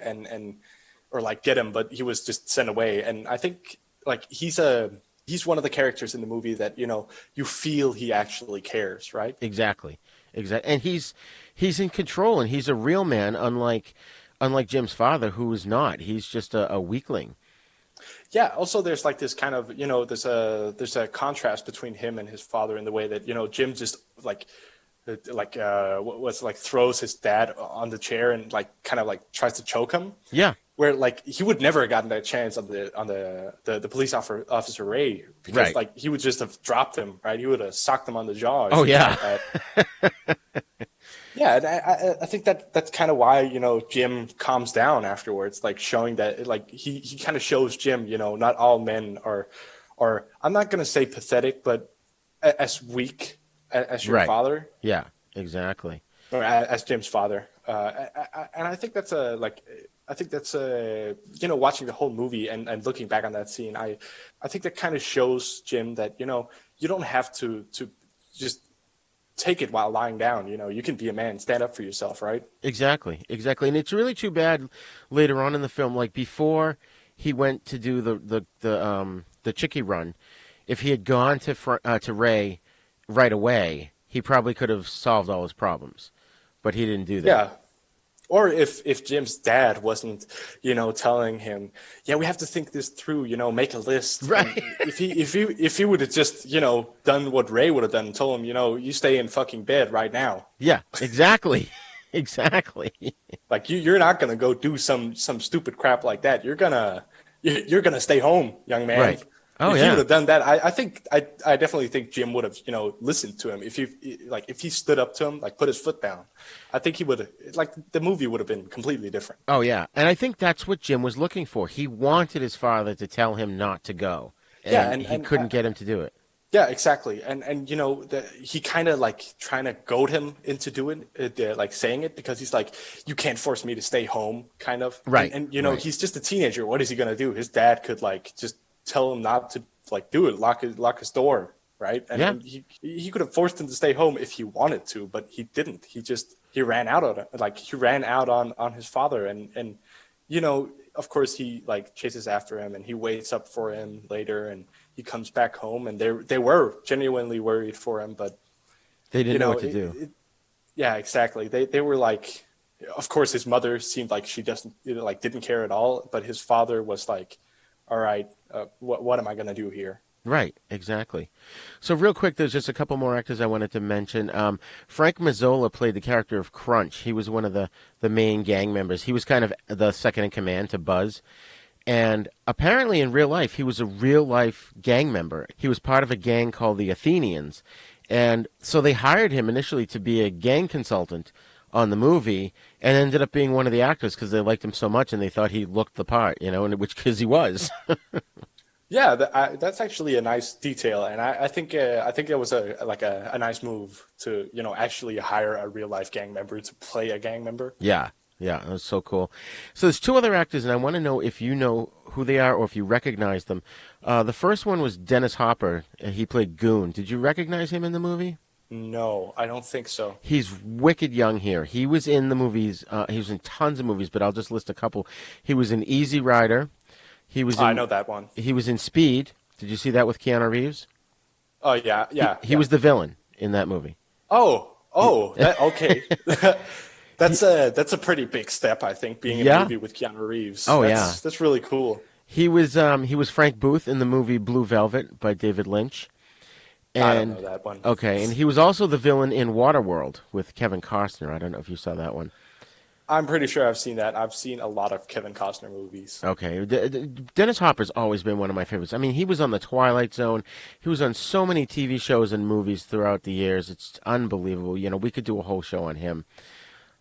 or like get him, but he was just sent away. And I think like he's one of the characters in the movie that, you know, you feel he actually cares, right?
Exactly. And he's in control, and he's a real man, unlike Jim's father, who is not. He's just a weakling.
Yeah. Also, there's like this kind of, you know, there's a contrast between him and his father in the way that, you know, Jim just throws his dad on the chair and like kind of like tries to choke him.
Yeah.
Where like he would never have gotten that chance on the police officer Ray, because like he would just have dropped him, right? He would have socked him on the jaw.
Oh yeah.
Yeah, and I think that's kind of why, you know, Jim calms down afterwards, like showing that like he kind of shows Jim, you know, not all men are I'm not gonna say pathetic, but as weak as your father.
Yeah, exactly.
Or as Jim's father. And I think that's you know, watching the whole movie and looking back on that scene, I think that kind of shows Jim that, you know, you don't have to just take it while lying down. You know, you can be a man, stand up for yourself, right?
Exactly. And it's really too bad later on in the film, like before he went to do the Chicky run, if he had gone to Ray right away, he probably could have solved all his problems. But he didn't do that.
Yeah. Or if Jim's dad wasn't, you know, telling him, yeah, we have to think this through, you know, make a list. Right. If he would have just, you know, done what Ray would have done and told him, you know, you stay in fucking bed right now.
Yeah, exactly. Exactly.
Like you're not gonna go do some stupid crap like that. You're gonna stay home, young man.
Right. Oh,
if
yeah.
he would have done that, I definitely think Jim would have, you know, listened to him. If he stood up to him, like put his foot down, I think he would have, like the movie would have been completely different.
Oh yeah, and I think that's what Jim was looking for. He wanted his father to tell him not to go, and he couldn't get him to do it.
Yeah, exactly. And you know, he kind of like trying to goad him into doing it, like saying it, because he's like, you can't force me to stay home, kind of.
Right.
And you know, he's just a teenager. What is he gonna do? His dad could like just tell him not to like do it, lock his door, right? And he could have forced him to stay home if he wanted to, but he didn't. He ran out on it. Like he ran out on his father, and you know, of course he like chases after him, and he waits up for him later, and he comes back home, and they were genuinely worried for him, but
they didn't know what to do.
Yeah, exactly. They were like, of course his mother seemed like she didn't care at all, but his father was like, all right, what am I going to do here?
Right, exactly. So real quick, there's just a couple more actors I wanted to mention. Frank Mazzola played the character of Crunch. He was one of the main gang members. He was kind of the second in command to Buzz. And apparently in real life, he was a real-life gang member. He was part of a gang called the Athenians. And so they hired him initially to be a gang consultant on the movie, and ended up being one of the actors because they liked him so much and they thought he looked the part, you know, because he was.
Yeah, that's actually a nice detail, and I think it was a nice move to, you know, actually hire a real life gang member to play a gang member.
Yeah, that was so cool. So there's two other actors, and I want to know if you know who they are or if you recognize them. The first one was Dennis Hopper. He played Goon. Did you recognize him in the movie?
No, I don't think so.
He's wicked young here. He was in the movies. He was in tons of movies, but I'll just list a couple. He was in Easy Rider. He was.
I know that one.
He was in Speed. Did you see that with Keanu Reeves?
Oh yeah.
He was the villain in that movie.
Oh, okay. That's a pretty big step, I think, being in a movie with Keanu Reeves.
Oh,
That's really cool.
He was Frank Booth in the movie Blue Velvet by David Lynch. And,
I don't know that one.
Okay, and he was also the villain in Waterworld with Kevin Costner. I don't know if you saw that one.
I'm pretty sure I've seen that. I've seen a lot of Kevin Costner movies.
Okay. Dennis Hopper's always been one of my favorites. I mean, he was on The Twilight Zone. He was on so many TV shows and movies throughout the years. It's unbelievable. You know, we could do a whole show on him.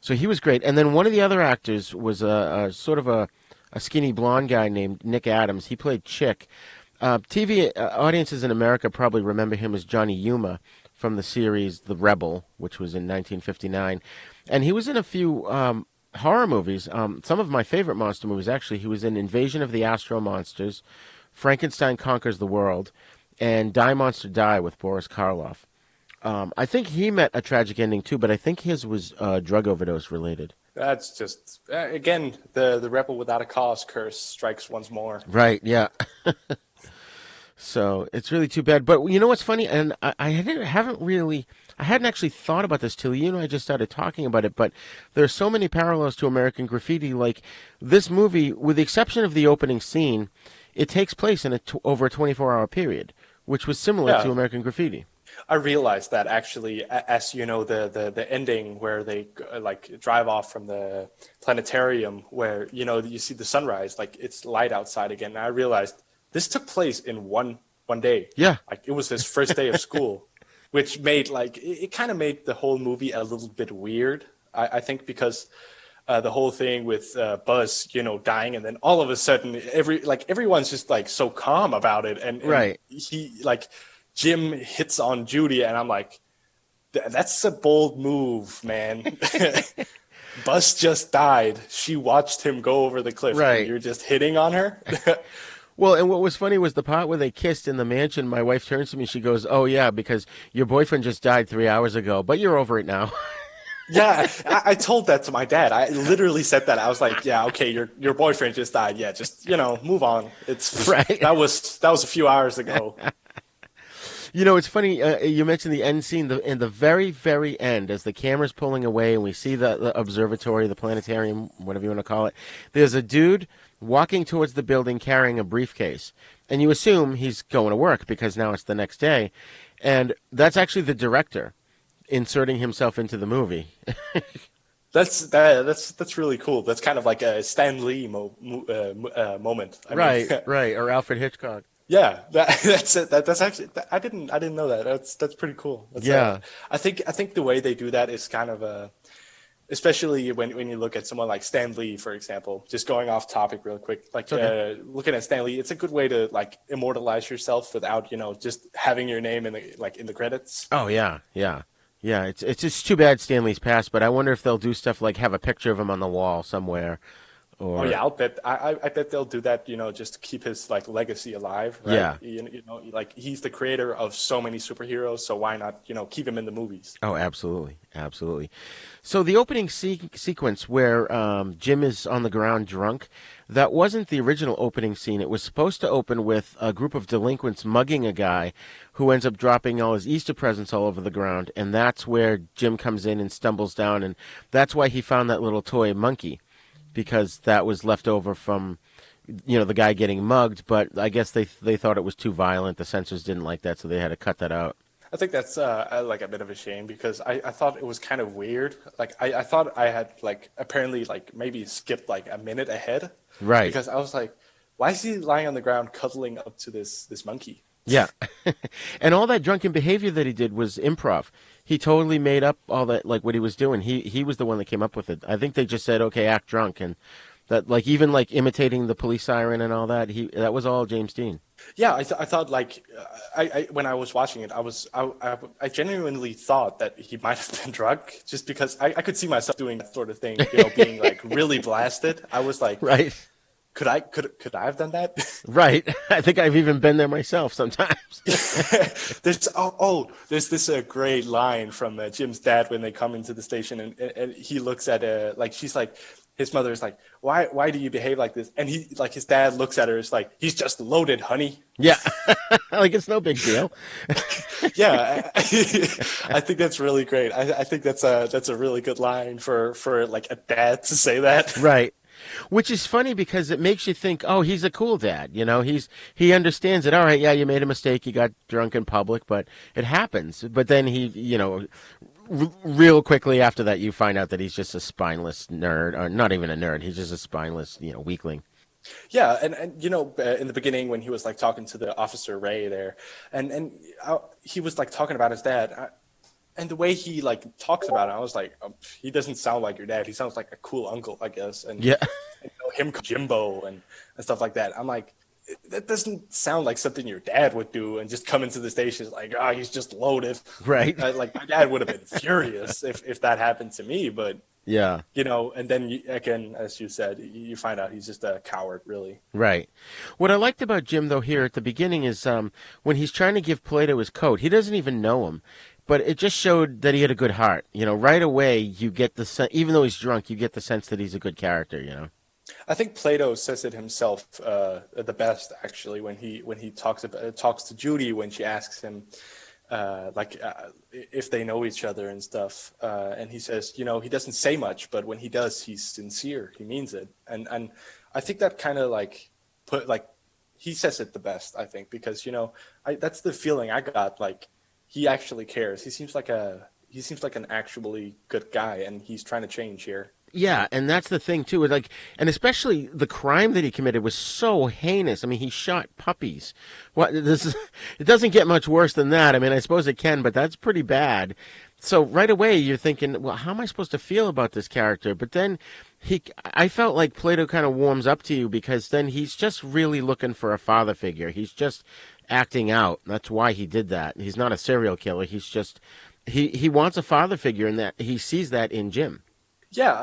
So he was great. And then one of the other actors was a sort of a skinny blonde guy named Nick Adams. He played Chick. TV audiences in America probably remember him as Johnny Yuma from the series The Rebel, which was in 1959. And he was in a few horror movies. Some of my favorite monster movies, actually. He was in Invasion of the Astro Monsters, Frankenstein Conquers the World, and Die Monster Die with Boris Karloff. I think he met a tragic ending, too, but I think his was drug overdose related.
That's just, again, the rebel without a cause curse strikes once more.
Right, yeah. So it's really too bad. But you know what's funny? And I hadn't actually thought about this till you and I just started talking about it, but there are so many parallels to American Graffiti. Like this movie, with the exception of the opening scene, it takes place in over a 24-hour period, which was similar to American Graffiti.
I realized that actually, as you know, the ending where they like drive off from the planetarium, where you know you see the sunrise, like it's light outside again. And I realized this took place in one day.
Yeah,
like it was his first day of school, which made it kind of made the whole movie a little bit weird. I think because the whole thing with Buzz, you know, dying, and then all of a sudden everyone's just like so calm about it, and he like. Jim hits on Judy, and I'm like, that's a bold move, man. Buzz just died. She watched him go over the cliff.
Right.
And you're just hitting on her?
Well, and what was funny was the part where they kissed in the mansion. My wife turns to me, she goes, "Oh, yeah, because your boyfriend just died 3 hours ago, but you're over it now."
Yeah, I told that to my dad. I literally said that. I was like, "Yeah, okay, your boyfriend just died. Yeah, just, you know, move on. It's right. That was a few hours ago."
You know, it's funny, you mentioned the end scene. In the very, very end, as the camera's pulling away and we see the observatory, the planetarium, whatever you want to call it, there's a dude walking towards the building carrying a briefcase. And you assume he's going to work because now it's the next day. And that's actually the director inserting himself into the movie.
That's really cool. That's kind of like a Stan Lee moment.
Right, or Alfred Hitchcock.
Yeah, that's it. That's actually I didn't know that. That's pretty cool. I think the way they do that is kind of especially when you look at someone like Stan Lee, for example. Just going off topic real quick, looking at Stan Lee, it's a good way to like immortalize yourself without just having your name in the credits.
Oh yeah. It's just too bad Stan Lee's passed, but I wonder if they'll do stuff like have a picture of him on the wall somewhere.
Oh yeah, I'll bet. I bet they'll do that. Just to keep his legacy alive. Right?
Yeah.
He's the creator of so many superheroes, so why not keep him in the movies?
Oh, absolutely. So the opening sequence where Jim is on the ground drunk, that wasn't the original opening scene. It was supposed to open with a group of delinquents mugging a guy who ends up dropping all his Easter presents all over the ground, and that's where Jim comes in and stumbles down, and that's why he found that little toy monkey. Because that was left over from, the guy getting mugged, but I guess they thought it was too violent. The censors didn't like that, so they had to cut that out.
I think that's a bit of a shame because I thought it was kind of weird. I thought I had apparently maybe skipped a minute ahead.
Right.
Because I was like, why is he lying on the ground cuddling up to this monkey?
Yeah. And all that drunken behavior that he did was improv. He totally made up all that, what he was doing. He was the one that came up with it. I think they just said, okay, act drunk. And that, even imitating the police siren and all that, that was all James Dean.
Yeah, I thought, when I was watching it, I genuinely thought that he might have been drunk just because I could see myself doing that sort of thing, being, really blasted. I was like...
Right.
Could I have done that?
Right. I think I've even been there myself sometimes.
There's this great line from Jim's dad when they come into the station and he looks at she's like, his mother is like, why do you behave like this? And he, like, his dad looks at her, it's like, he's just loaded, honey.
Yeah. Like, it's no big deal.
Yeah. I think that's really great. I think that's a really good line for like a dad to say that.
Right. Which is funny because it makes you think, oh, he's a cool dad. You know, he understands it. All right, yeah, you made a mistake. You got drunk in public, but it happens. But then he, you know, real quickly after that, you find out that he's just a spineless nerd, or not even a nerd. He's just a spineless, you know, weakling.
Yeah, and you know, in the beginning when he was like talking to the officer Ray there, and he was like talking about his dad, and the way he like talks about it, I was like, he doesn't sound like your dad. He sounds like a cool uncle, I guess. And
yeah,
and, you know, him Jimbo and stuff like that. I'm like, that doesn't sound like something your dad would do, and just come into the station like, he's just loaded.
Right.
Like my dad would have been furious if that happened to me, but.
Yeah.
You know, and then again, as you said, you find out he's just a coward, really.
Right. What I liked about Jim, though, here at the beginning is when he's trying to give Plato his coat, he doesn't even know him. But it just showed that he had a good heart. You know, right away, you get the even though he's drunk, you get the sense that he's a good character, you know.
I think Plato says it himself the best, actually, when he talks to Judy when she asks him, if they know each other and stuff, and he says, you know, he doesn't say much, but when he does, he's sincere. He means it, and I think that kind of he says it the best, I think, because you know, that's the feeling I got. Like he actually cares. He seems like an actually good guy, and he's trying to change here.
Yeah, and that's the thing too. Like, and especially the crime that he committed was so heinous. I mean, he shot puppies. It doesn't get much worse than that. I mean, I suppose it can, but that's pretty bad. So right away you're thinking, well, how am I supposed to feel about this character? But then I felt like Plato kind of warms up to you because then he's just really looking for a father figure. He's just acting out. That's why he did that. He's not a serial killer. He's just he wants a father figure, and that he sees that in Jim.
Yeah,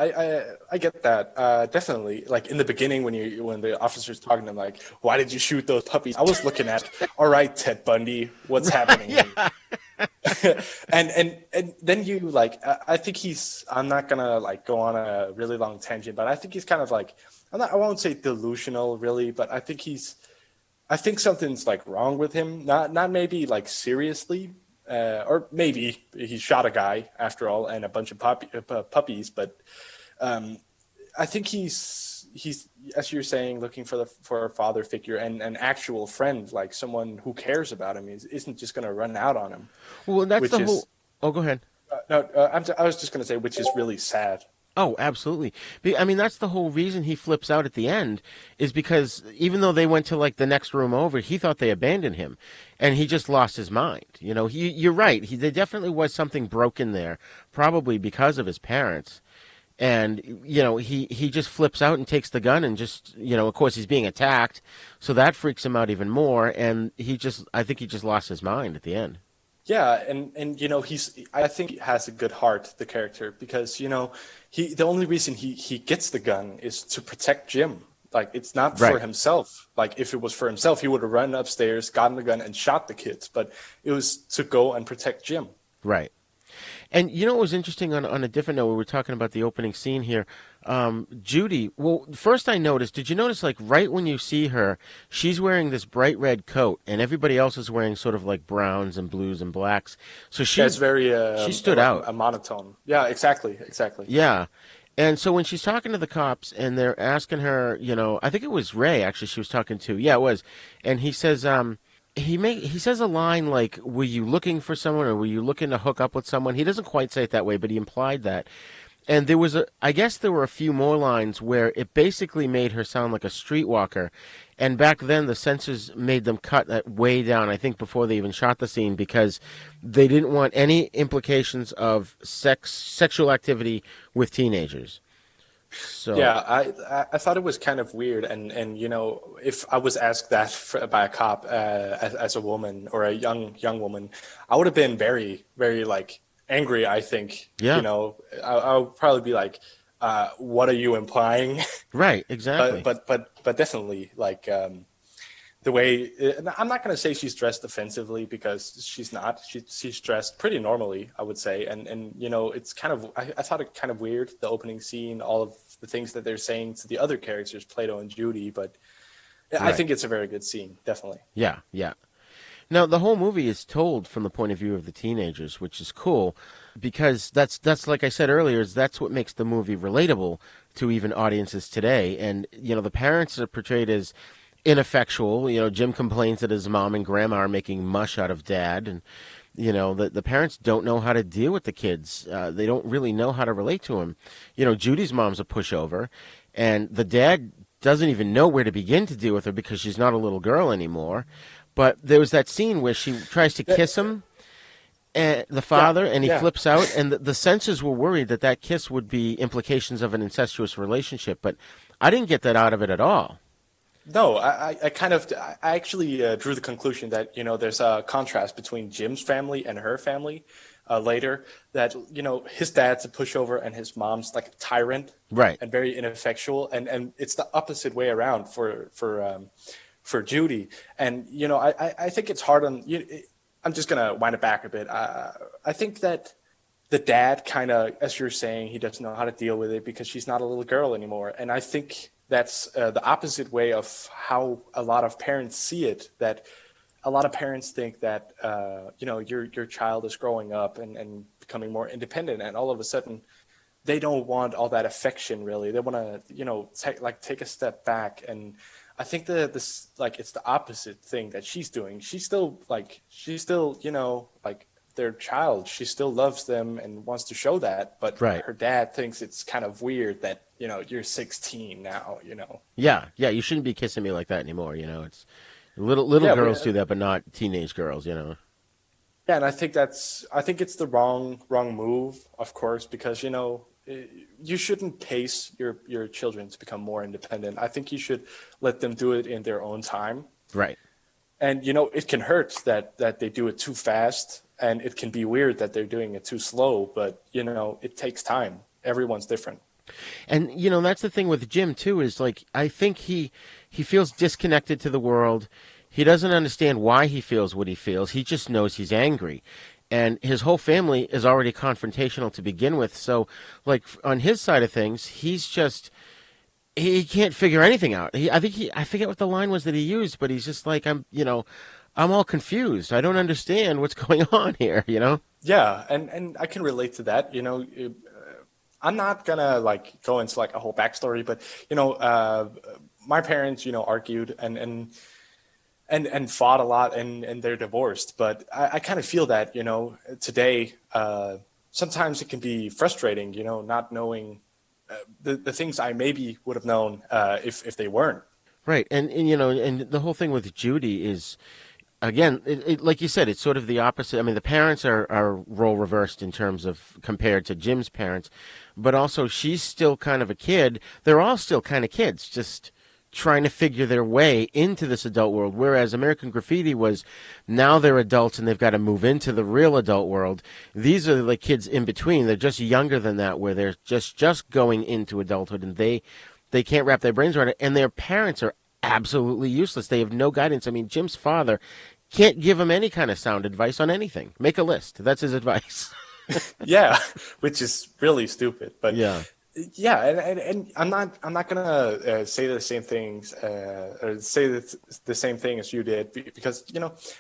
I get that. Definitely. Like in the beginning when the officer's talking to him, like, why did you shoot those puppies? I was looking at, all right, Ted Bundy, what's happening?
Yeah.
and then you like, I think I'm not gonna like go on a really long tangent, but I think he's kind of like, I won't say delusional really, but I think something's like wrong with him. Not maybe like seriously. Or maybe he shot a guy after all and a bunch of puppies, but I think he's as you're saying, looking for a father figure and an actual friend, like someone who cares about him, isn't just going to run out on him.
Well, that's the whole. Oh, go ahead.
I was just going to say, which is really sad.
Oh, absolutely. I mean, that's the whole reason he flips out at the end is because even though they went to like the next room over, he thought they abandoned him and he just lost his mind. You know, you're right. There definitely was something broken there, probably because of his parents. And, you know, he just flips out and takes the gun and just, you know, of course he's being attacked. So that freaks him out even more. And I think he just lost his mind at the end.
Yeah, and you know, I think he has a good heart, the character, because you know, the only reason he gets the gun is to protect Jim. Like it's not for himself. Like if it was for himself, he would have run upstairs, gotten the gun, and shot the kids. But it was to go and protect Jim.
Right. And you know what was interesting on a different note, we were talking about the opening scene here. Judy, well, first I noticed, did you notice like right when you see her, she's wearing this bright red coat and everybody else is wearing sort of like browns and blues and blacks. So she stood out.
A monotone. Yeah, exactly.
Yeah. And so when she's talking to the cops and they're asking her, you know, I think it was Ray actually she was talking to. Yeah, it was. And he says, he says a line like, were you looking for someone or were you looking to hook up with someone? He doesn't quite say it that way, but he implied that. And I guess there were a few more lines where it basically made her sound like a streetwalker. And back then the censors made them cut that way down, I think before they even shot the scene, because they didn't want any implications of sexual activity with teenagers. So
yeah, I thought it was kind of weird, and you know, if I was asked that by a cop as a woman or a young woman, I would have been very, very like angry. I think, you know, I would probably be like, "What are you implying?"
Right, exactly.
but definitely like the way I'm not going to say she's dressed offensively because she's not. She's dressed pretty normally, I would say. And you know, it's kind of I thought it kind of weird, the opening scene, all of the things that they're saying to the other characters, Plato and Judy. But I
Right.
think it's a very good scene, definitely.
Yeah, yeah. Now, the whole movie is told from the point of view of the teenagers, which is cool because that's like I said earlier, that's what makes the movie relatable to even audiences today. And, the parents are portrayed as ineffectual. Jim complains that his mom and grandma are making mush out of dad. And, the parents don't know how to deal with the kids. They don't really know how to relate to him. Judy's mom's a pushover, and the dad doesn't even know where to begin to deal with her because she's not a little girl anymore. But there was that scene where she tries to kiss him, and the father, and he flips out, and the censors were worried that kiss would be implications of an incestuous relationship, but I didn't get that out of it at all.
No, I actually drew the conclusion that, there's a contrast between Jim's family and her family later, that, his dad's a pushover and his mom's like a tyrant.
Right.
And very ineffectual, and it's the opposite way around for Judy. And, I think it's hard on, I'm just going to wind it back a bit. I think that the dad kind of, as you're saying, he doesn't know how to deal with it because she's not a little girl anymore. And I think that's the opposite way of how a lot of parents see it, that a lot of parents think that, your child is growing up and becoming more independent, and all of a sudden they don't want all that affection, really. They want to, take a step back. And I think it's the opposite thing that she's doing. She's still their child. She still loves them and wants to show that. But her dad thinks it's kind of weird that, you're 16 now,
Yeah, you shouldn't be kissing me like that anymore. It's little girls do that, but not teenage girls. Yeah,
and I think it's the wrong move, of course, because you shouldn't pace your children to become more independent. I think you should let them do it in their own time.
Right.
And, it can hurt that they do it too fast, and it can be weird that they're doing it too slow, but, it takes time. Everyone's different.
And, that's the thing with Jim, too, is I think he feels disconnected to the world. He doesn't understand why he feels what he feels. He just knows he's angry. And his whole family is already confrontational to begin with. So, on his side of things, he can't figure anything out. I forget what the line was that he used, but he's just I'm all confused. I don't understand what's going on here,
Yeah, and I can relate to that. I'm not gonna go into a whole backstory, but my parents, argued and fought a lot, and they're divorced. But I kind of feel that, today, sometimes it can be frustrating, not knowing the things I maybe would have known if they weren't.
Right. And the whole thing with Judy is, again, like you said, it's sort of the opposite. I mean, the parents are role reversed in terms of compared to Jim's parents, but also she's still kind of a kid. They're all still kind of kids, just trying to figure their way into this adult world, whereas American Graffiti was now they're adults and they've got to move into the real adult world. These are the kids in between. They're just younger than that, where they're just going into adulthood, and they can't wrap their brains around it, and their parents are absolutely useless. They have no guidance. I mean, Jim's father can't give him any kind of sound advice on anything. Make a list. That's his advice.
Yeah, which is really stupid. But
yeah,
and I'm not gonna say the same things or say the same thing as you did, because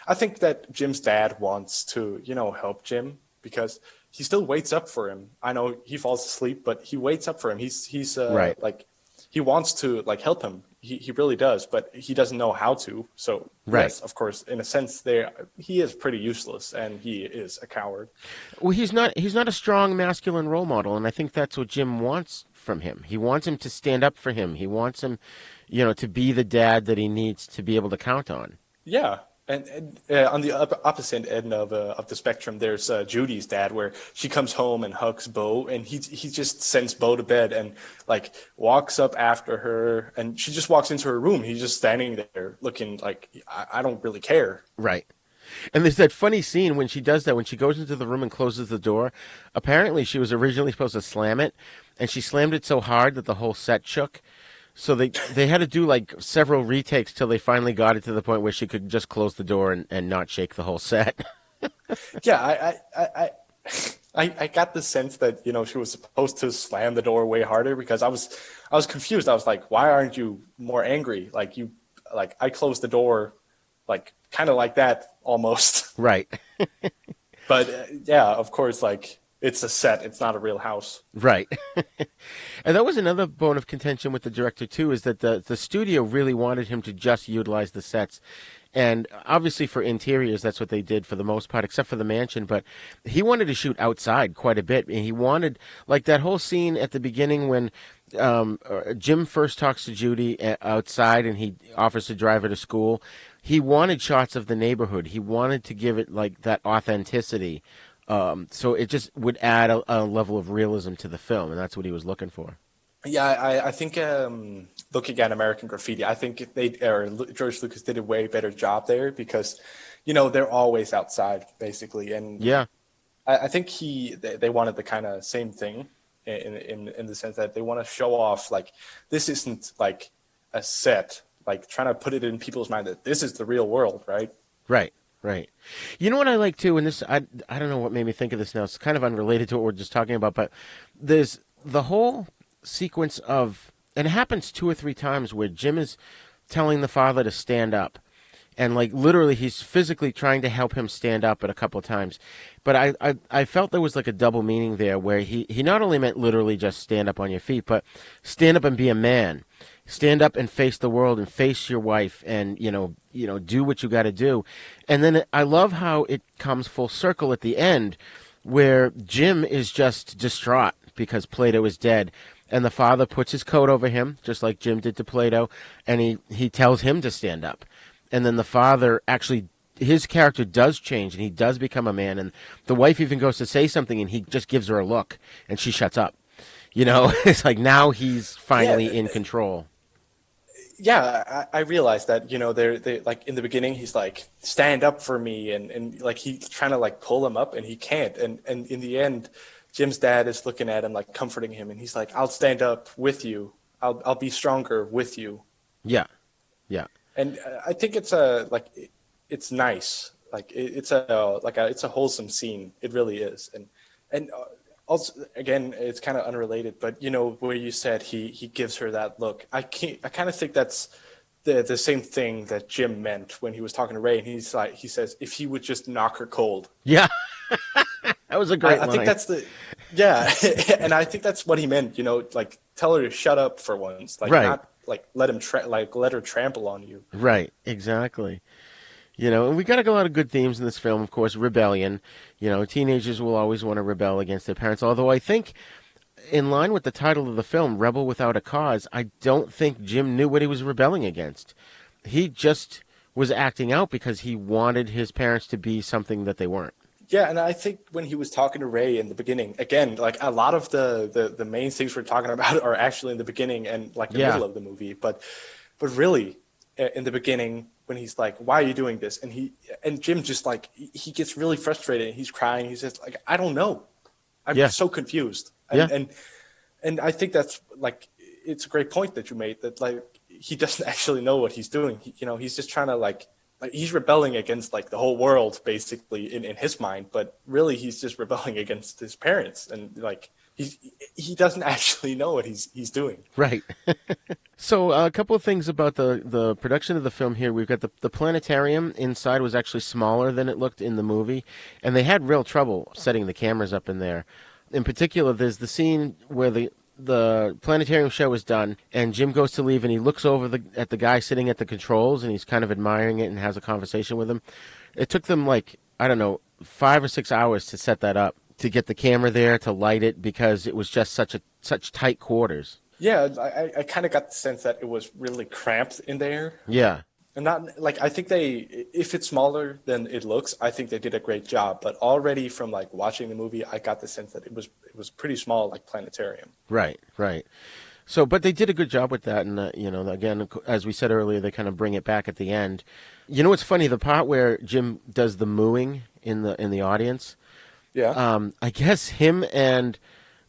I think that Jim's dad wants to help Jim, because he still waits up for him. I know he falls asleep, but he waits up for him. He's
right.
He wants to help him. He really does, but he doesn't know how to. So
right.
Yes, of course, in a sense, he is pretty useless, and he is a coward.
Well, he's not a strong masculine role model, and I think that's what Jim wants from him. He wants him to stand up for him. He wants him, to be the dad that he needs to be able to count on.
Yeah. And on the opposite end of the spectrum, there's Judy's dad, where she comes home and hugs Bo, and he just sends Bo to bed and walks up after her, and she just walks into her room. He's just standing there looking like, I don't really care.
Right. And there's that funny scene when she does that, when she goes into the room and closes the door. Apparently she was originally supposed to slam it, and she slammed it so hard that the whole set shook. So they had to do several retakes till they finally got it to the point where she could just close the door and not shake the whole set.
Yeah, I got the sense that, she was supposed to slam the door way harder because I was confused. I was like, why aren't you more angry? I closed the door, kind of like that almost.
Right.
But yeah, of course, it's a set. It's not a real house.
Right. And that was another bone of contention with the director, too, is that the studio really wanted him to just utilize the sets. And obviously for interiors, that's what they did for the most part, except for the mansion. But he wanted to shoot outside quite a bit. And he wanted, that whole scene at the beginning when Jim first talks to Judy outside and he offers to drive her to school. He wanted shots of the neighborhood. He wanted to give it, that authenticity. So it just would add a level of realism to the film, and that's what he was looking for.
Yeah, I think looking at American Graffiti, I think George Lucas did a way better job there because, they're always outside basically, and
yeah,
I think they wanted the kind of same thing in the sense that they want to show off this isn't a set, trying to put it in people's mind that this is the real world, right?
Right. Right. You know what I like too, and this I don't know what made me think of this now. It's kind of unrelated to what we're just talking about, but there's the whole sequence of, and it happens 2 or 3 times where Jim is telling the father to stand up, and literally he's physically trying to help him stand up at a couple of times. But I felt there was a double meaning there where he not only meant literally just stand up on your feet, but stand up and be a man. Stand up and face the world and face your wife and, do what you got to do. And then I love how it comes full circle at the end where Jim is just distraught because Plato is dead. And the father puts his coat over him, just like Jim did to Plato, and he tells him to stand up. And then the father actually, his character does change and he does become a man. And the wife even goes to say something and he just gives her a look and she shuts up. It's now he's finally in control.
Yeah, I realized that, they in the beginning, he's stand up for me. And he's trying to pull him up and he can't. And in the end, Jim's dad is looking at him, comforting him. And he's like, I'll stand up with you. I'll be stronger with you.
Yeah. Yeah.
And I think it's it's nice. It's a wholesome scene. It really is. And also, again, it's kind of unrelated, but where you said he gives her that look, I kind of think that's the same thing that Jim meant when he was talking to Ray, and he says if he would just knock her cold.
Yeah, that was a great line.
I think that's and I think that's what he meant. Tell her to shut up for once,
right.
Not let her trample on you.
Right, exactly. And we got a lot of good themes in this film, of course, rebellion. Teenagers will always want to rebel against their parents. Although I think, in line with the title of the film, Rebel Without a Cause, I don't think Jim knew what he was rebelling against. He just was acting out because he wanted his parents to be something that they weren't.
Yeah, and I think when he was talking to Ray in the beginning, again, a lot of the main things we're talking about are actually in the beginning and the middle of the movie. But really, in the beginning, when he's like, why are you doing this? And Jim just he gets really frustrated and he's crying. He's just I don't know. I'm so confused. And I think that's it's a great point that you made that he doesn't actually know what he's doing. He's just trying to he's rebelling against the whole world basically in his mind, but really he's just rebelling against his parents and he doesn't actually know what he's doing.
Right. So a couple of things about the production of the film here. We've got the planetarium inside was actually smaller than it looked in the movie, and they had real trouble setting the cameras up in there. In particular, there's the scene where the planetarium show is done, and Jim goes to leave, and he looks over at the guy sitting at the controls, and he's kind of admiring it and has a conversation with him. It took them 5 or 6 hours to set that up, to get the camera there, to light it, because it was just such tight quarters.
Yeah, I kind of got the sense that it was really cramped in there.
Yeah.
And not I think if it's smaller than it looks, I think they did a great job. But already from watching the movie, I got the sense that it was pretty small, planetarium.
Right. So, but they did a good job with that, and again, as we said earlier, they kind of bring it back at the end. What's funny? The part where Jim does the mooing in the audience.
Yeah.
I guess him and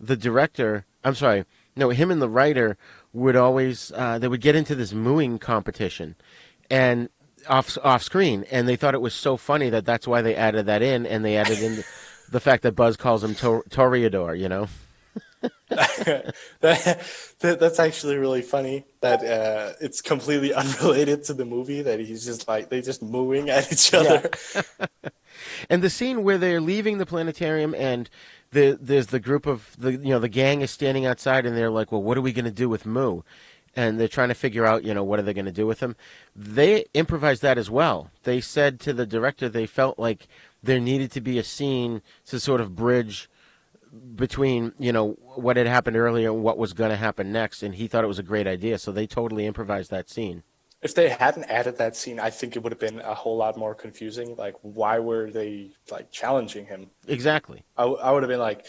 the director. Him and the writer would always they would get into this mooing competition, and off screen, and they thought it was so funny that's why they added that in, and they added in The fact that Buzz calls him Toreador, you know?
That's actually really funny that it's completely unrelated to the movie, that he's just like, they just mooing at each other.
Yeah. And the scene where they're leaving the planetarium and there's the group of, the gang is standing outside and they're like, well, what are we going to do with Moo? And they're trying to figure out, what are they going to do with him? They improvised that as well. They said to the director they felt like there needed to be a scene to sort of bridge between, what had happened earlier and what was going to happen next, and he thought it was a great idea, so they totally improvised that scene.
If they hadn't added that scene, I think it would have been a whole lot more confusing. Like, why were they, challenging him?
Exactly.
I would have been like,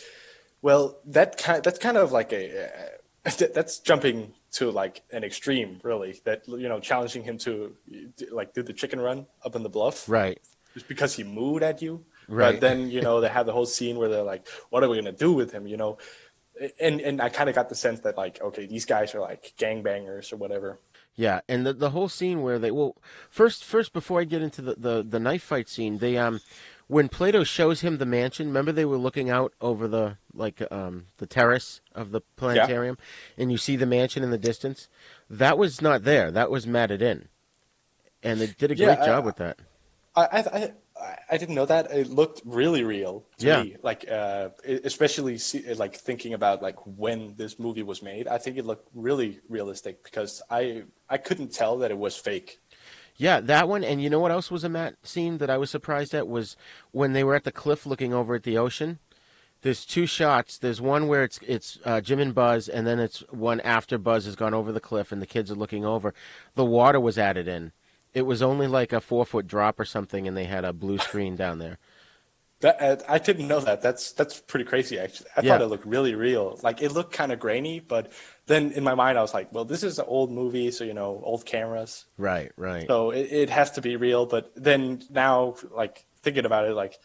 well, that's kind of like that's jumping to, an extreme, really, that, challenging him to, do the chicken run up in the bluff.
Right.
Just because he mooed at you.
Right.
But then, they have the whole scene where they're like, what are we going to do with him, And I kind of got the sense that, okay, these guys are, gangbangers or whatever.
Yeah, and the whole scene where they... Well, first before I get into the knife fight scene, they... when Plato shows him the mansion, remember they were looking out over the terrace of the planetarium, and you see the mansion in the distance? That was not there. That was matted in. And they did a great job with that.
I didn't know that. It looked really real to me. Especially thinking about when this movie was made. I think it looked really realistic because I couldn't tell that it was fake.
Yeah, that one. And you know what else was a matte scene that I was surprised at was when they were at the cliff looking over at the ocean. There's two shots. There's one where it's Jim and Buzz, and then it's one after Buzz has gone over the cliff and the kids are looking over. The water was added in. It was only like a 4-foot drop or something, and they had a blue screen down there.
I didn't know that. That's pretty crazy, actually. I thought it looked really real. It looked kind of grainy, but then in my mind I was like, well, this is an old movie, so, old cameras.
Right.
So it has to be real. But then now, thinking about it,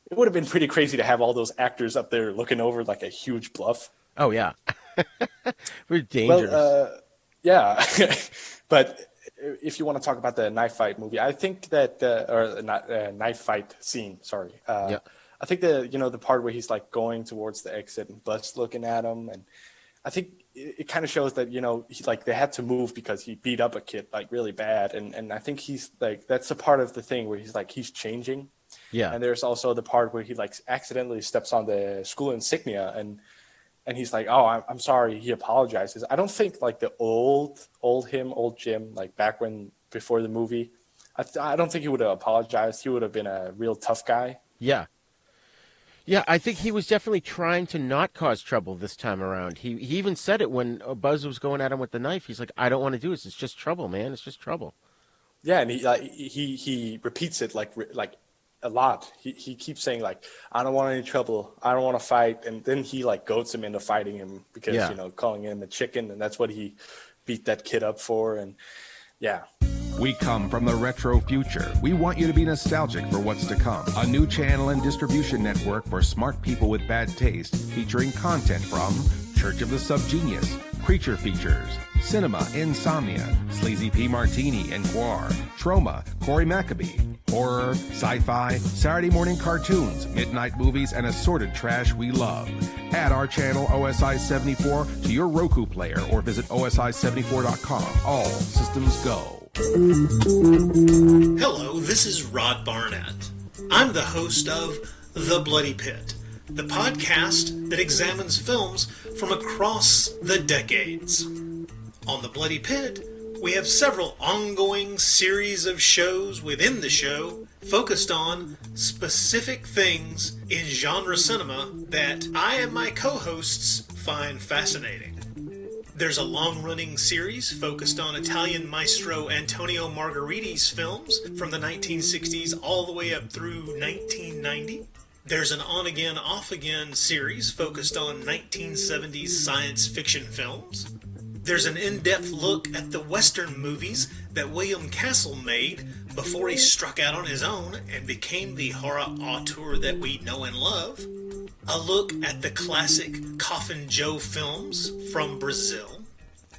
it would have been pretty crazy to have all those actors up there looking over, a huge bluff.
Oh, yeah. We're dangerous.
Well, yeah. But... if you want to talk about the knife fight movie, I think that knife fight scene. Sorry, I think the part where he's going towards the exit and Buzz looking at him, and I think it kind of shows that they had to move because he beat up a kid really bad, and I think he's that's a part of the thing where he's changing.
Yeah,
and there's also the part where he accidentally steps on the school insignia and he's like, oh, I'm sorry. He apologizes. I don't think the old Jim, before the movie, I don't think he would have apologized. He would have been a real tough guy.
Yeah. Yeah, I think he was definitely trying to not cause trouble this time around. He even said it when Buzz was going at him with the knife. He's like, I don't want to do this. It's just trouble, man. It's just trouble.
Yeah, and he repeats it a lot. He keeps saying I don't want any trouble. I don't want to fight. And then he goats him into fighting him because, calling him a chicken. And that's what he beat that kid up for. And yeah.
We come from the retro future. We want you to be nostalgic for what's to come. A new channel and distribution network for smart people with bad taste, featuring content from Church of the Subgenius, Creature Features, Cinema Insomnia, Sleazy P. Martini and Guar, Trauma, Corey Maccabee, horror, sci-fi, Saturday morning cartoons, midnight movies, and assorted trash we love. Add our channel OSI 74 to your Roku player or visit OSI74.com. All systems go.
Hello, this is Rod Barnett. I'm the host of The Bloody Pit, the podcast that examines films from across the decades. On The Bloody Pit, we have several ongoing series of shows within the show focused on specific things in genre cinema that I and my co-hosts find fascinating. There's a long-running series focused on Italian maestro Antonio Margheriti's films from the 1960s all the way up through 1990. There's an on-again, off-again series focused on 1970s science fiction films. There's an in-depth look at the Western movies that William Castle made before he struck out on his own and became the horror auteur that we know and love. A look at the classic Coffin Joe films from Brazil.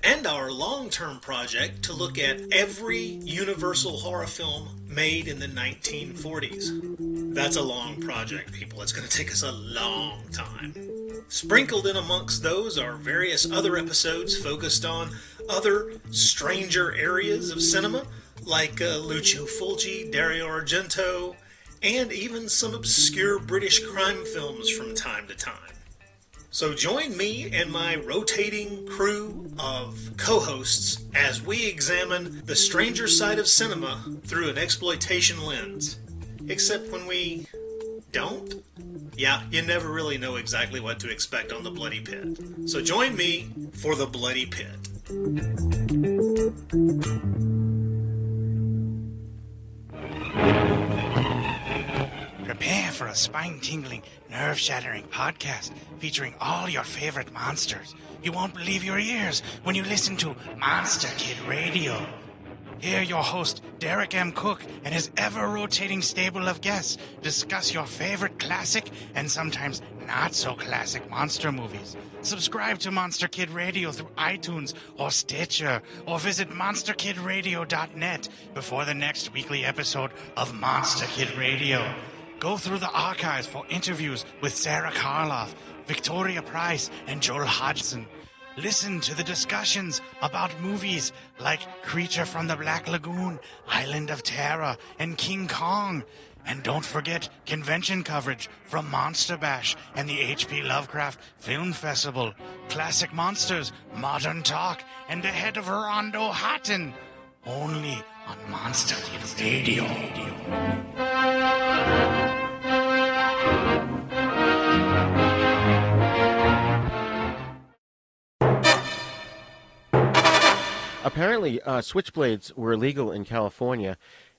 and our long-term project to look at every Universal horror film made in the 1940s. That's a long project, people. It's going to take us a long time. Sprinkled in amongst those are various other episodes focused on other stranger areas of cinema, like Lucio Fulci, Dario Argento, and even some obscure British crime films from time to time. So join me and my rotating crew of co-hosts as we examine the stranger side of cinema through an exploitation lens. Except when we don't? Yeah, you never really know exactly what to expect on The Bloody Pit. So join me for The Bloody Pit.
Prepare for a spine-tingling, nerve-shattering podcast featuring all your favorite monsters. You won't believe your ears when you listen to Monster Kid Radio. Hear your host, Derek M. Cook, and his ever-rotating stable of guests discuss your favorite classic and sometimes not-so-classic monster movies. Subscribe to Monster Kid Radio through iTunes or Stitcher, or visit monsterkidradio.net before the next weekly episode of Monster Kid Radio. Go through the archives for interviews with Sarah Karloff, Victoria Price, and Joel Hodgson. Listen to the discussions about movies like Creature from the Black Lagoon, Island of Terror, and King Kong. And don't forget convention coverage from Monster Bash and the H.P. Lovecraft Film Festival, Classic Monsters, Modern Talk, and the Head of Rondo Hatton. Only on Monster Kid Radio.
Apparently, switchblades were illegal in California,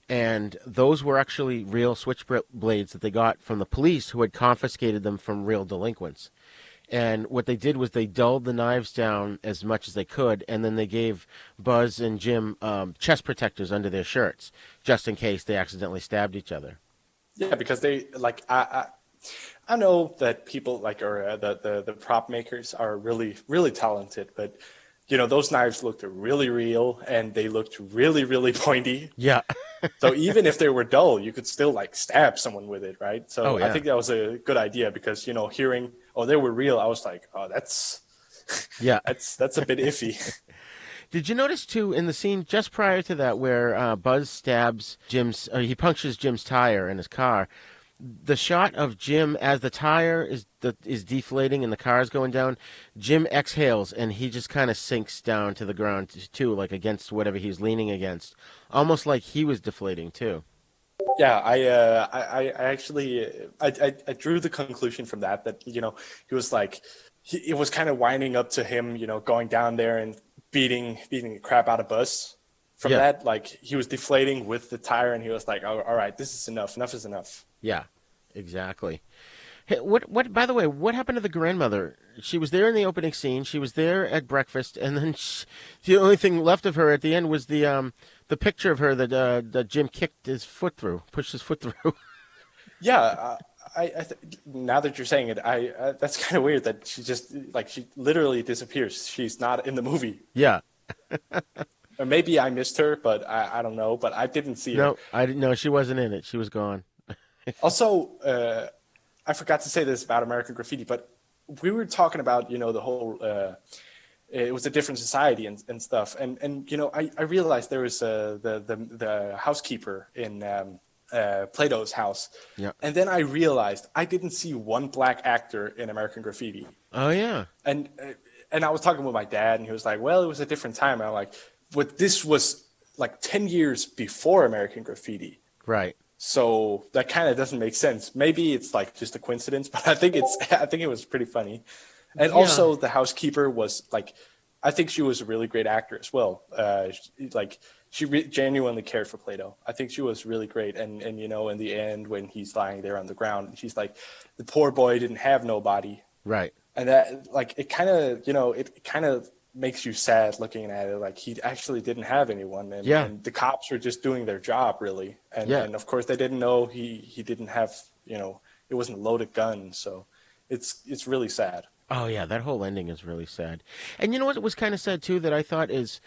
and those were actually real switchblades that they got from the police who had confiscated them from real delinquents. And what they did was they dulled the knives down as much as they could, and then they gave Buzz and Jim chest protectors under their shirts, just in case they accidentally stabbed each other.
Yeah, because they, like, I know that people, like, or the prop makers are really, really talented, but you know, those knives looked really real, and they looked really, really pointy.
Yeah.
So even if they were dull, you could still, like, stab someone with it, right? So I think that was a good idea because, you know, hearing, oh, they were real, I was like, oh, that's a bit iffy.
Did you notice, too, in the scene just prior to that where Buzz stabs he punctures Jim's tire in his car, the shot of Jim as the tire is deflating and the car's going down, Jim exhales and he just kind of sinks down to the ground too, like against whatever he's leaning against, almost like he was deflating too.
Yeah, I actually drew the conclusion from that you know, he was like, it was kind of winding up to him, you know, going down there and beating the crap out of Buzz. From that, like, he was deflating with the tire, and he was like, oh, all right, this is enough. Enough is enough.
Yeah, exactly. Hey, what? By the way, what happened to the grandmother? She was there in the opening scene. She was there at breakfast, and then the only thing left of her at the end was the picture of her that Jim kicked his foot through, pushed his foot through.
Yeah, now that you're saying it, that's kind of weird that she just, like, she literally disappears. She's not in the movie.
Yeah.
Or maybe I missed her, but I don't know. But I didn't see her.
No, I didn't know. She wasn't in it. She was gone.
Also, I forgot to say this about American Graffiti, but we were talking about, you know, the whole, it was a different society and stuff. And you know, I realized there was the housekeeper in Plato's house.
Yeah.
And then I realized I didn't see one black actor in American Graffiti.
Oh, yeah.
And I was talking with my dad, and he was like, well, it was a different time. And I'm like, but this was like 10 years before American Graffiti.
Right.
So that kind of doesn't make sense. Maybe it's like just a coincidence, but I think it was pretty funny. And also the housekeeper was like, I think she was a really great actor as well. She genuinely cared for Plato. I think she was really great. And you know, in the end, when he's lying there on the ground, she's like, the poor boy didn't have nobody.
Right.
And that, like, it kind of, you know, it kind of makes you sad looking at it. Like, he actually didn't have anyone. And the cops were just doing their job, really. And of course, they didn't know he didn't have, you know, it wasn't a loaded gun. So it's really sad.
Oh yeah, that whole ending is really sad. And you know what was kind of sad too that I thought is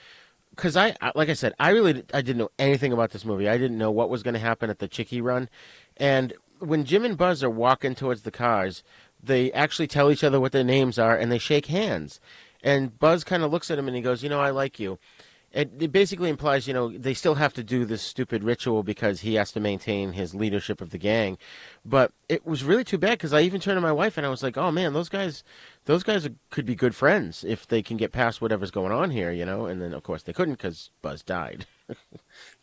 because like I said, I didn't know anything about this movie. I didn't know what was going to happen at the Chicky Run, and when Jim and Buzz are walking towards the cars, they actually tell each other what their names are and they shake hands. And Buzz kind of looks at him and he goes, I like you. It basically implies, they still have to do this stupid ritual because he has to maintain his leadership of the gang. But it was really too bad because I even turned to my wife and I was like, oh man, those guys could be good friends if they can get past whatever's going on here, And then of course they couldn't because Buzz died.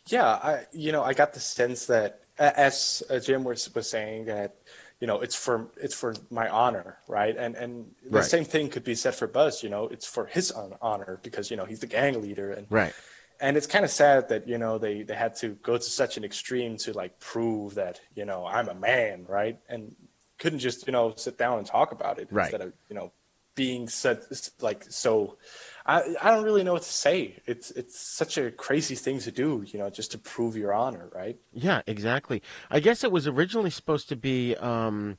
Yeah, I got the sense that as Jim was saying that, it's for my honor, right? And the same thing could be said for Buzz, it's for his honor because, he's the gang leader. And
right.
And it's kind of sad that, they had to go to such an extreme to like prove that, I'm a man, right? And couldn't just, sit down and talk about it instead of, being such like so. I don't really know what to say. It's such a crazy thing to do, just to prove your honor, right?
Yeah, exactly. I guess it was originally supposed to be a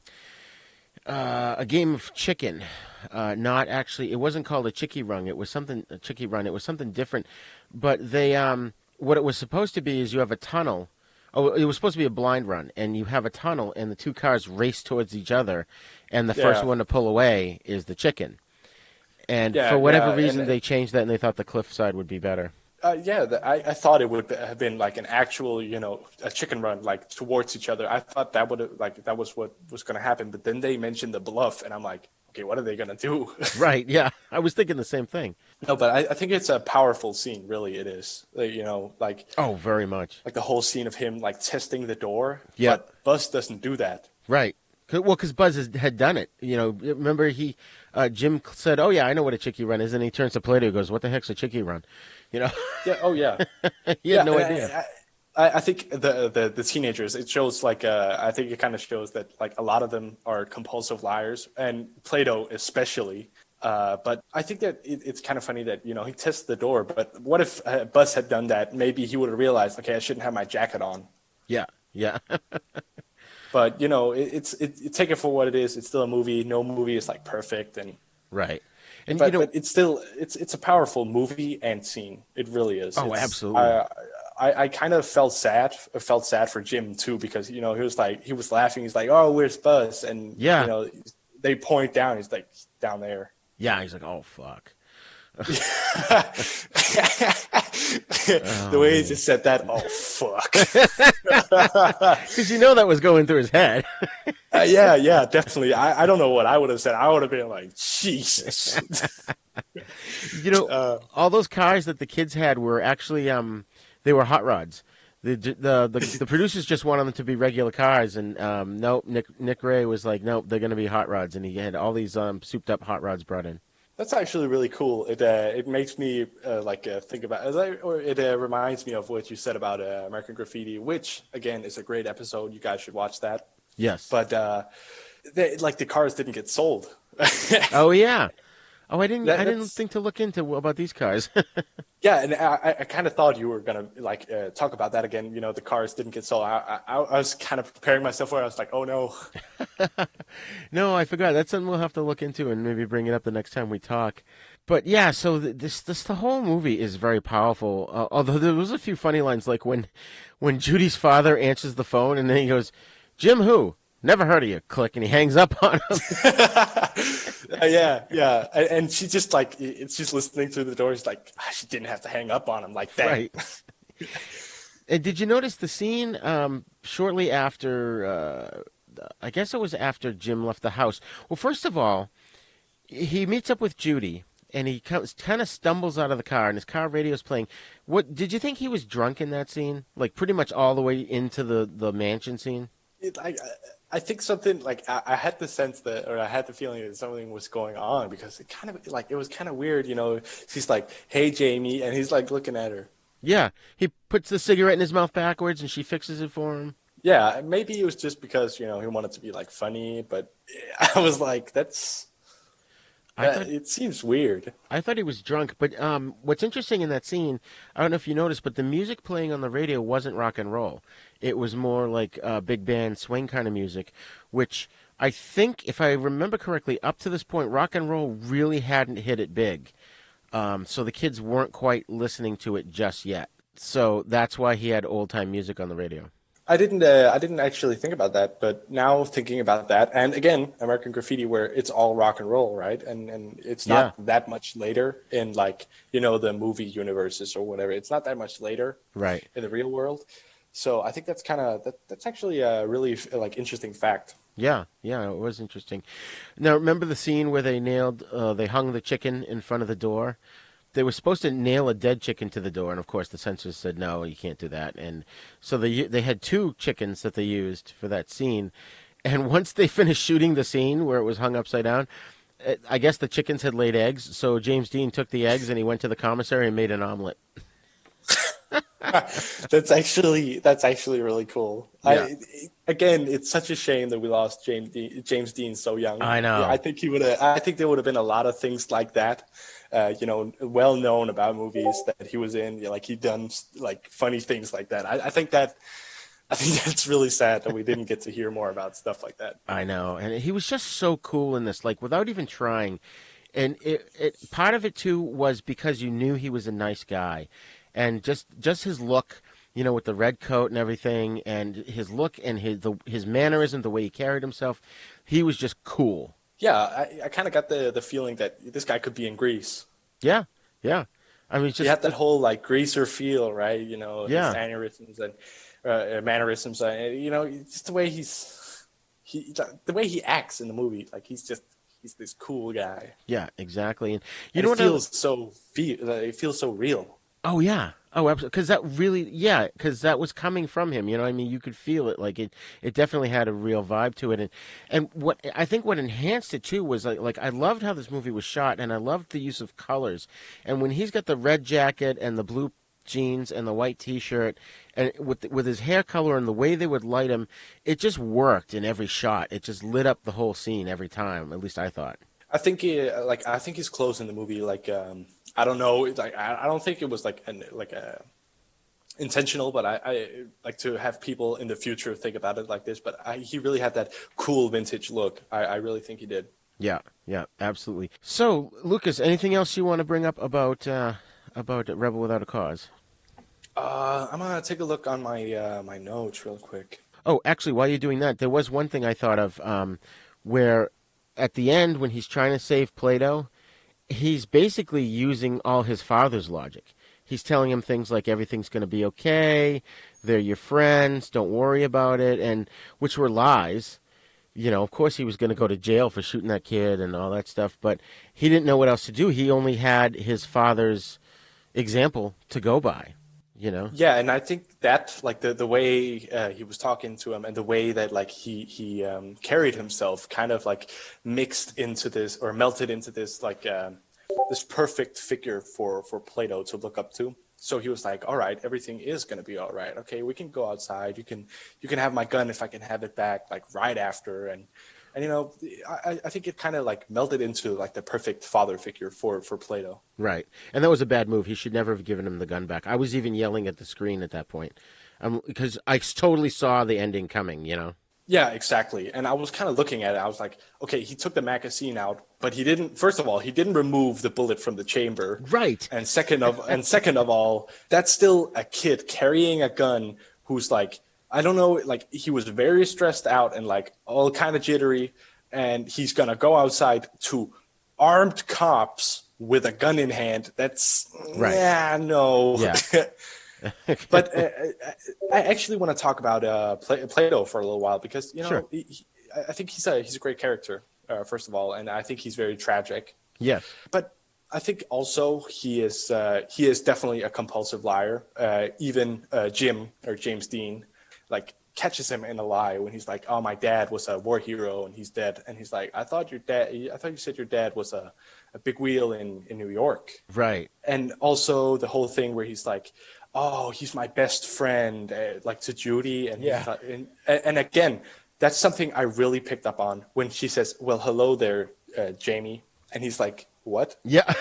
game of chicken. Not actually. It wasn't called a Chicky Run. It was something different. But they what it was supposed to be is you have a tunnel. Oh, it was supposed to be a blind run, and you have a tunnel, and the two cars race towards each other, and the first one to pull away is the chicken. And for whatever reason, they changed that, and they thought the cliffside would be better.
I thought it would have been like an actual, a chicken run, like towards each other. I thought that that was what was going to happen. But then they mentioned the bluff, and I'm like, okay, what are they going to do?
Right? Yeah, I was thinking the same thing.
No, but I think it's a powerful scene. Really, it is.
Oh, very much.
Like the whole scene of him like testing the door.
Yeah.
But Buzz doesn't do that.
Right. Well, because Buzz had done it. Remember Jim said, "Oh yeah, I know what a Chicky Run is," and he turns to Plato and goes, "What the heck's a Chicky Run?"
Yeah. Oh yeah.
He had no idea.
I think the teenagers. It shows I think it kind of shows that like a lot of them are compulsive liars, and Plato especially. But I think that it's kind of funny that he tests the door. But what if Buzz had done that? Maybe he would have realized, okay, I shouldn't have my jacket on.
Yeah.
But it's take it for what it is. It's still a movie. No movie is like perfect, and
right. And
but it's still it's a powerful movie and scene. It really is.
Oh, absolutely.
I kind of felt sad for Jim too because he was laughing. He's like, "Oh, where's Buzz?" And they point down. He's like, "Down there."
Yeah, he's like, "Oh fuck."
The way he just said that, oh fuck.
Because that was going through his head.
Yeah, definitely. I don't know what I would have said. I would have been like, Jesus.
All those cars that the kids had were actually they were hot rods. The producers just wanted them to be regular cars, and nope. Nick Ray was like, nope, they're going to be hot rods, and he had all these souped up hot rods brought in.
That's actually really cool. It makes me think about it reminds me of what you said about American Graffiti, which again is a great episode. You guys should watch that.
Yes,
but the cars didn't get sold.
Oh yeah. Oh, I didn't think to look into about these cars.
Yeah, and I kind of thought you were gonna talk about that again. The cars didn't get sold. I was kind of preparing myself for it. I was like, oh no.
No, I forgot. That's something we'll have to look into and maybe bring it up the next time we talk. But yeah, so the whole movie is very powerful. Although there was a few funny lines, like when Judy's father answers the phone and then he goes, "Jim who? Never heard of you." Click, and he hangs up on him.
Yeah. And she just she's listening through the door. She's like, she didn't have to hang up on him like that.
Right. And did you notice the scene shortly after, I guess it was after Jim left the house. Well, first of all, he meets up with Judy, and he kind of stumbles out of the car, and his car radio's playing. What did you think he was drunk in that scene? Like pretty much all the way into the mansion scene?
I think something I had the sense that, or I had the feeling that something was going on because it was kind of weird, She's like, "Hey, Jamie," and he's like looking at her.
Yeah, he puts the cigarette in his mouth backwards, and she fixes it for him.
Yeah, maybe it was just because he wanted to be funny, but I was like, it seems weird.
I thought he was drunk, but what's interesting in that scene, I don't know if you noticed, but the music playing on the radio wasn't rock and roll. It was more like big band swing kind of music, which I think, if I remember correctly, up to this point, rock and roll really hadn't hit it big. So the kids weren't quite listening to it just yet. So that's why he had old-time music on the radio.
I didn't actually think about that, but now thinking about that, and again, American Graffiti, where it's all rock and roll, right? And it's not that much later in, like, you know, the movie universes or whatever. It's not that much later,
right,
in the real world. So I think that's that's actually a really like interesting fact.
Yeah, it was interesting. Now, remember the scene where they hung the chicken in front of the door? They were supposed to nail a dead chicken to the door, and of course the censors said, no, you can't do that. And so they had 2 chickens that they used for that scene. And once they finished shooting the scene where it was hung upside down, I guess the chickens had laid eggs, so James Dean took the eggs and he went to the commissary and made an omelet.
That's actually really cool.
Yeah.
Again, it's such a shame that we lost James Dean so young.
I know.
I think there would have been a lot of things like that, well known about movies that he was in. Like he'd done like funny things like that. I think that's really sad that we didn't get to hear more about stuff like that.
I know, and he was just so cool in this, like without even trying. And it part of it too was because you knew he was a nice guy. And just his look, you know, with the red coat and everything, and his look and his mannerism, the way he carried himself, he was just cool.
Yeah, I kind of got the feeling that this guy could be in Grease.
Yeah. I mean, just,
he had that whole like greaser feel, right? You know,
yeah.
His aneurysms and mannerisms, you know, just the way the way he acts in the movie, like he's this cool guy.
Yeah, exactly. And
you know, it feels so real.
Oh yeah. Oh, absolutely. Because that was coming from him. You know, I mean, you could feel it. Like it definitely had a real vibe to it. And what I think what enhanced it too was like I loved how this movie was shot, and I loved the use of colors. And when he's got the red jacket and the blue jeans and the white T-shirt, and with his hair color and the way they would light him, it just worked in every shot. It just lit up the whole scene every time. At least I thought.
I think his clothes in the movie, I don't know, like I don't think it was intentional, but I like to have people in the future think about it like this. But he really had that cool vintage look. I really think he did.
Yeah, absolutely. So, Lucas, anything else you want to bring up about Rebel Without a Cause?
I'm gonna take a look on my my notes real quick.
Oh, actually, while you're doing that, there was one thing I thought of where at the end when he's trying to save Plato, he's basically using all his father's logic. He's telling him things like everything's going to be okay, they're your friends, don't worry about it, and which were lies. You know, of course he was going to go to jail for shooting that kid and all that stuff, but he didn't know what else to do. He only had his father's example to go by, you know?
Yeah, and I think that, like, the way he was talking to him and the way that, like, he carried himself kind of, like, mixed into this or melted into this, like, this perfect figure for Plato to look up to. So he was like, all right, everything is going to be all right. Okay, we can go outside. You can have my gun if I can have it back, like, right after. And you know, I think it kind of, like, melted into, like, the perfect father figure for Plato.
Right. And that was a bad move. He should never have given him the gun back. I was even yelling at the screen at that point because I totally saw the ending coming, you know?
Yeah, exactly. And I was kind of looking at it. I was like, okay, he took the magazine out, but he didn't. First of all, he didn't remove the bullet from the chamber.
Right.
And second of all, that's still a kid carrying a gun who's like, I don't know, like he was very stressed out and like all kind of jittery, and he's gonna go outside to armed cops with a gun in hand. That's
right.
Yeah, no.
Yeah.
But I actually want to talk about Plato for a little while because, you know,
sure.
I think he's a great character, first of all, and I think he's very tragic.
Yes.
But I think also he is definitely a compulsive liar. Even Jim or James Dean, like, catches him in a lie when he's like, "Oh, my dad was a war hero and he's dead," and he's like, I thought you said your dad was a big wheel in New York."
Right.
And also the whole thing where he's like, "Oh, he's my best friend," like to Judy, and
yeah,
and again, that's something I really picked up on when she says, "Well, hello there, Jamie," and he's like, what?
Yeah.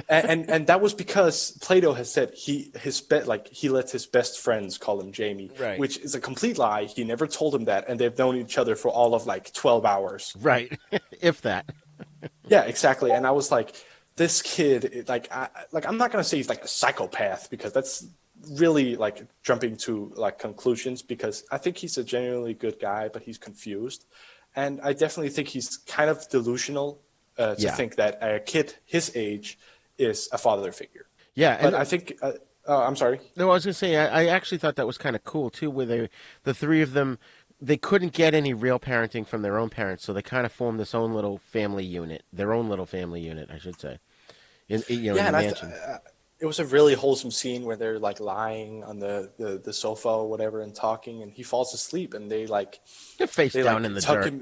and that was because Plato has said he lets his best friends call him Jamie,
right.
which is a complete lie. He never told him that, and they've known each other for all of like 12 hours.
Right, if that.
Yeah, exactly. And I was like, this kid, I'm not gonna say he's like a psychopath because that's really like jumping to like conclusions, because I think he's a genuinely good guy, but he's confused, and I definitely think he's kind of delusional. To think that a kid his age is a father figure.
Yeah.
But I think, I'm sorry.
No, I was going to say, I actually thought that was kind of cool, too, where the three of them, they couldn't get any real parenting from their own parents, so they kind of formed this own little family unit, I should say, in the mansion.
It was a really wholesome scene where they're like lying on the sofa or whatever and talking, and he falls asleep, and they're
face down in the dirt.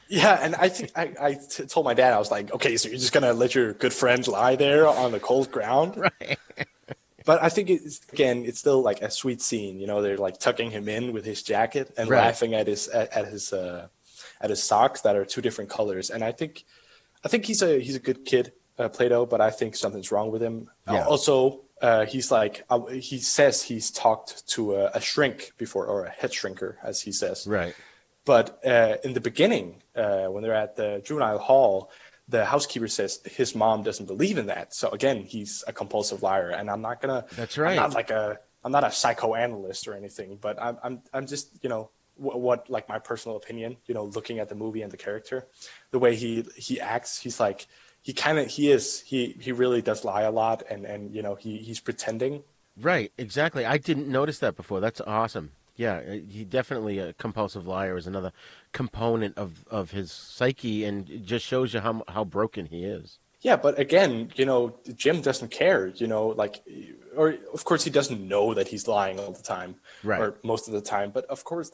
Yeah, and I think I told my dad, I was like, okay, so you're just going to let your good friend lie there on the cold ground?
Right.
But I think, it's still like a sweet scene. They're like tucking him in with his jacket and laughing at his socks that are two different colors. And I think he's a good kid, Plato, but I think something's wrong with him.
Yeah.
Also, he's like, he says he's talked to a shrink before, or a head shrinker, as he says.
Right.
But in the beginning, when they're at the juvenile hall, the housekeeper says his mom doesn't believe in that. So again, he's a compulsive liar, and I'm not gonna.
That's right.
I'm not a psychoanalyst or anything, but I'm just what like my personal opinion. Looking at the movie and the character, the way he acts, he's like he really does lie a lot, and he's pretending.
Right. Exactly. I didn't notice that before. That's awesome. Yeah, he definitely, a compulsive liar is another component of his psyche, and it just shows you how broken he is.
Yeah, but again, Jim doesn't care, or of course he doesn't know that he's lying all the time,
right,
or most of the time, but of course,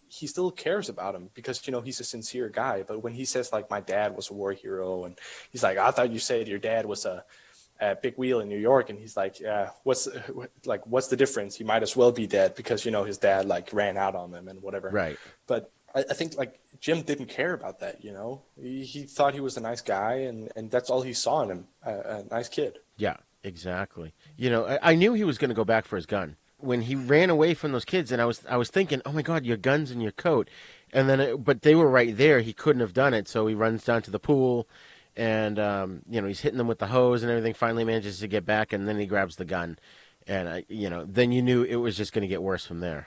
he still cares about him because, he's a sincere guy. But when he says, my dad was a war hero, and he's like, I thought you said your dad was a big wheel in New York, and he's like, yeah, what's the difference? He might as well be dead because his dad ran out on them and whatever.
Right.
But I think Jim didn't care about that. He thought he was a nice guy, and that's all he saw in him, a nice kid.
Yeah, exactly. I knew he was going to go back for his gun when he ran away from those kids, and I was thinking, oh my God, your gun's in your coat, and then but they were right there. He couldn't have done it, so he runs down to the pool. And, he's hitting them with the hose and everything, finally manages to get back, and then he grabs the gun. And, then you knew it was just going to get worse from there.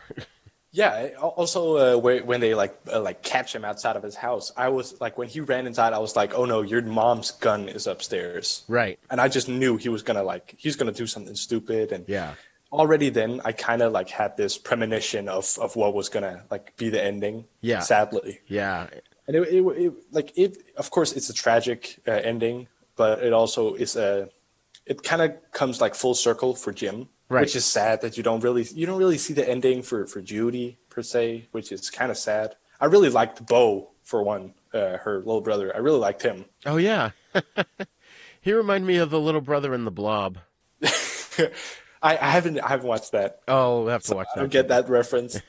Yeah. Also, when they, catch him outside of his house, I was, when he ran inside, I was like, oh, no, your mom's gun is upstairs.
Right.
And I just knew he was going to do something stupid. And
yeah.
Already then, I kind of, had this premonition of what was going to, be the ending.
Yeah.
Sadly.
Yeah.
And it of course, it's a tragic ending, but it also is it kind of comes full circle for Jim,
right,
which is sad that you don't really see the ending for Judy per se, which is kind of sad. I really liked Bo, for one, her little brother. I really liked him.
Oh yeah, he reminded me of the little brother in The Blob.
I haven't watched that.
Oh, we'll have to watch that.
I don't get that reference.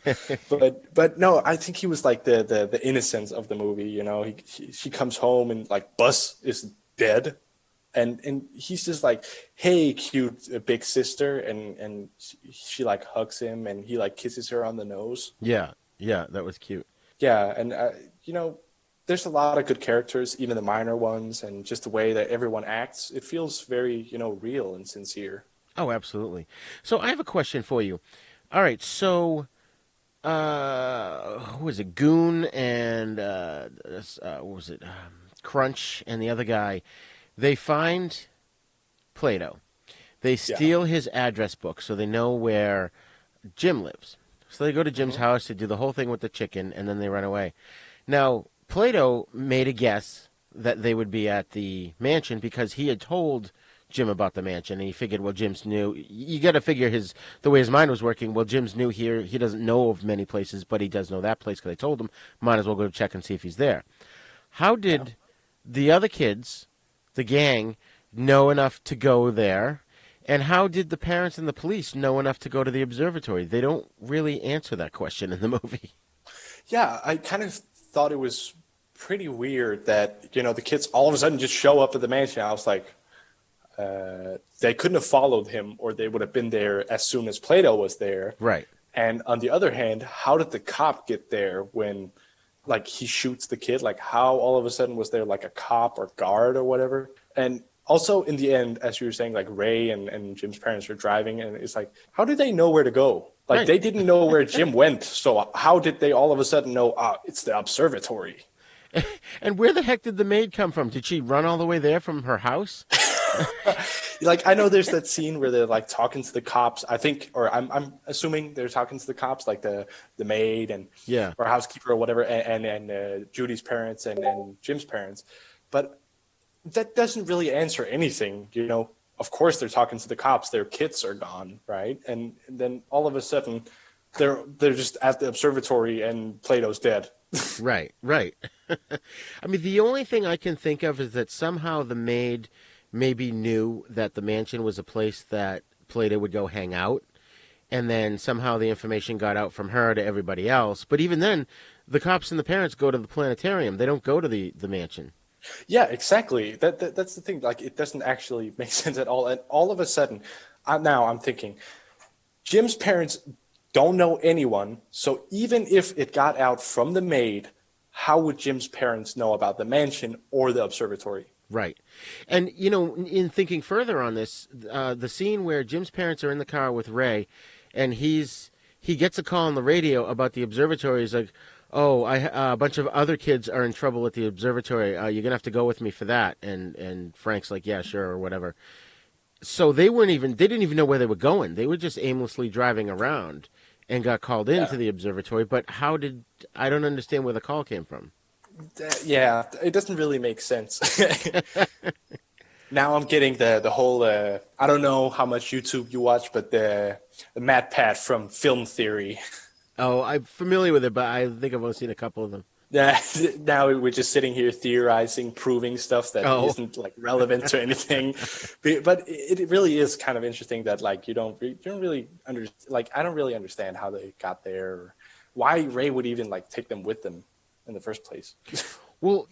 but no, I think he was the innocence of the movie. She comes home and Bus is dead, and he's just hey, cute big sister, and she hugs him, and he kisses her on the nose.
Yeah, that was cute.
Yeah, and there's a lot of good characters, even the minor ones, and just the way that everyone acts, it feels very real and sincere.
Oh, absolutely. So I have a question for you. All right, so who was it? Goon and what was it? Crunch and the other guy. They find Plato. They steal his address book so they know where Jim lives. So they go to Jim's house to do the whole thing with the chicken, and then they run away. Now, Plato made a guess that they would be at the mansion because he had told Jim about the mansion, and he figured, well, Jim's new. You got to figure the way his mind was working. Well, Jim's new here. He doesn't know of many places, but he does know that place because I told him. Might as well go check and see if he's there. How did the other kids, the gang, know enough to go there? And how did the parents and the police know enough to go to the observatory? They don't really answer that question in the movie.
Yeah, I kind of thought it was pretty weird that, the kids all of a sudden just show up at the mansion. I was like, they couldn't have followed him, or they would have been there as soon as Plato was there.
Right.
And on the other hand, how did the cop get there when, like, he shoots the kid? Like, how all of a sudden was there, like, a cop or guard or whatever? And also, in the end, as you were saying, like, Ray and Jim's parents are driving, and it's like, how did they know where to go? Like,
Right.
they didn't know where Jim went, so how did they all of a sudden know, it's the observatory?
And where the heck did the maid come from? Did she run all the way there from her house?
Like, I know there's that scene where they're like talking to the cops. I think, or I'm assuming they're talking to the cops, like the maid and
Yeah.
or housekeeper or whatever, and Judy's parents and Jim's parents. But that doesn't really answer anything. Of course they're talking to the cops. Their kids are gone, right? And then all of a sudden, they're just at the observatory and Plato's dead.
Right. I mean, the only thing I can think of is that somehow the maid maybe knew that the mansion was a place that Plato would go hang out, and then somehow the information got out from her to everybody else. But even then, the cops and the parents go to the planetarium. They don't go to the mansion.
Yeah, exactly. That's the thing. Like, it doesn't actually make sense at all. And all of a sudden, now I'm thinking, Jim's parents don't know anyone. So even if it got out from the maid, how would Jim's parents know about the mansion or the observatory?
Right. And, in thinking further on this, the scene where Jim's parents are in the car with Ray, and he gets a call on the radio about the observatory. He's like, oh, a bunch of other kids are in trouble at the observatory. You're going to have to go with me for that. And Frank's like, yeah, sure, or whatever. So they didn't even know where they were going. They were just aimlessly driving around and got called into the observatory. But I don't understand where the call came from.
Yeah, it doesn't really make sense. Now I'm getting the whole, I don't know how much YouTube you watch, but the Matt Pat from Film Theory.
Oh, I'm familiar with it, but I think I've only seen a couple of them.
Yeah, now we're just sitting here theorizing, proving stuff that isn't like relevant to anything. But it really is kind of interesting that you don't really I don't really understand how they got there, or why Ray would even take them with them in the first place.
Well,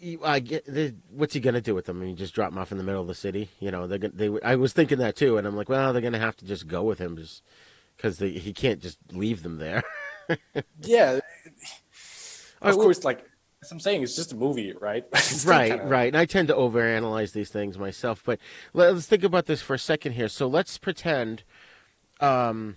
what's he gonna do with them? I mean, just drop them off in the middle of the city? I was thinking that too, and I'm like, well, they're gonna have to just go with him, just because he can't just leave them there.
Yeah, of course. As I'm saying, it's just a movie, right?
Right. And I tend to overanalyze these things myself, but let's think about this for a second here. So let's pretend. All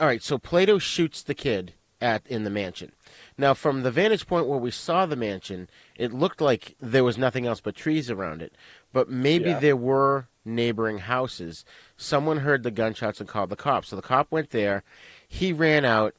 right. So Plato shoots the kid in the mansion. Now, from the vantage point where we saw the mansion, it looked like there was nothing else but trees around it. But maybe there were neighboring houses. Someone heard the gunshots and called the cops. So the cop went there. He ran out.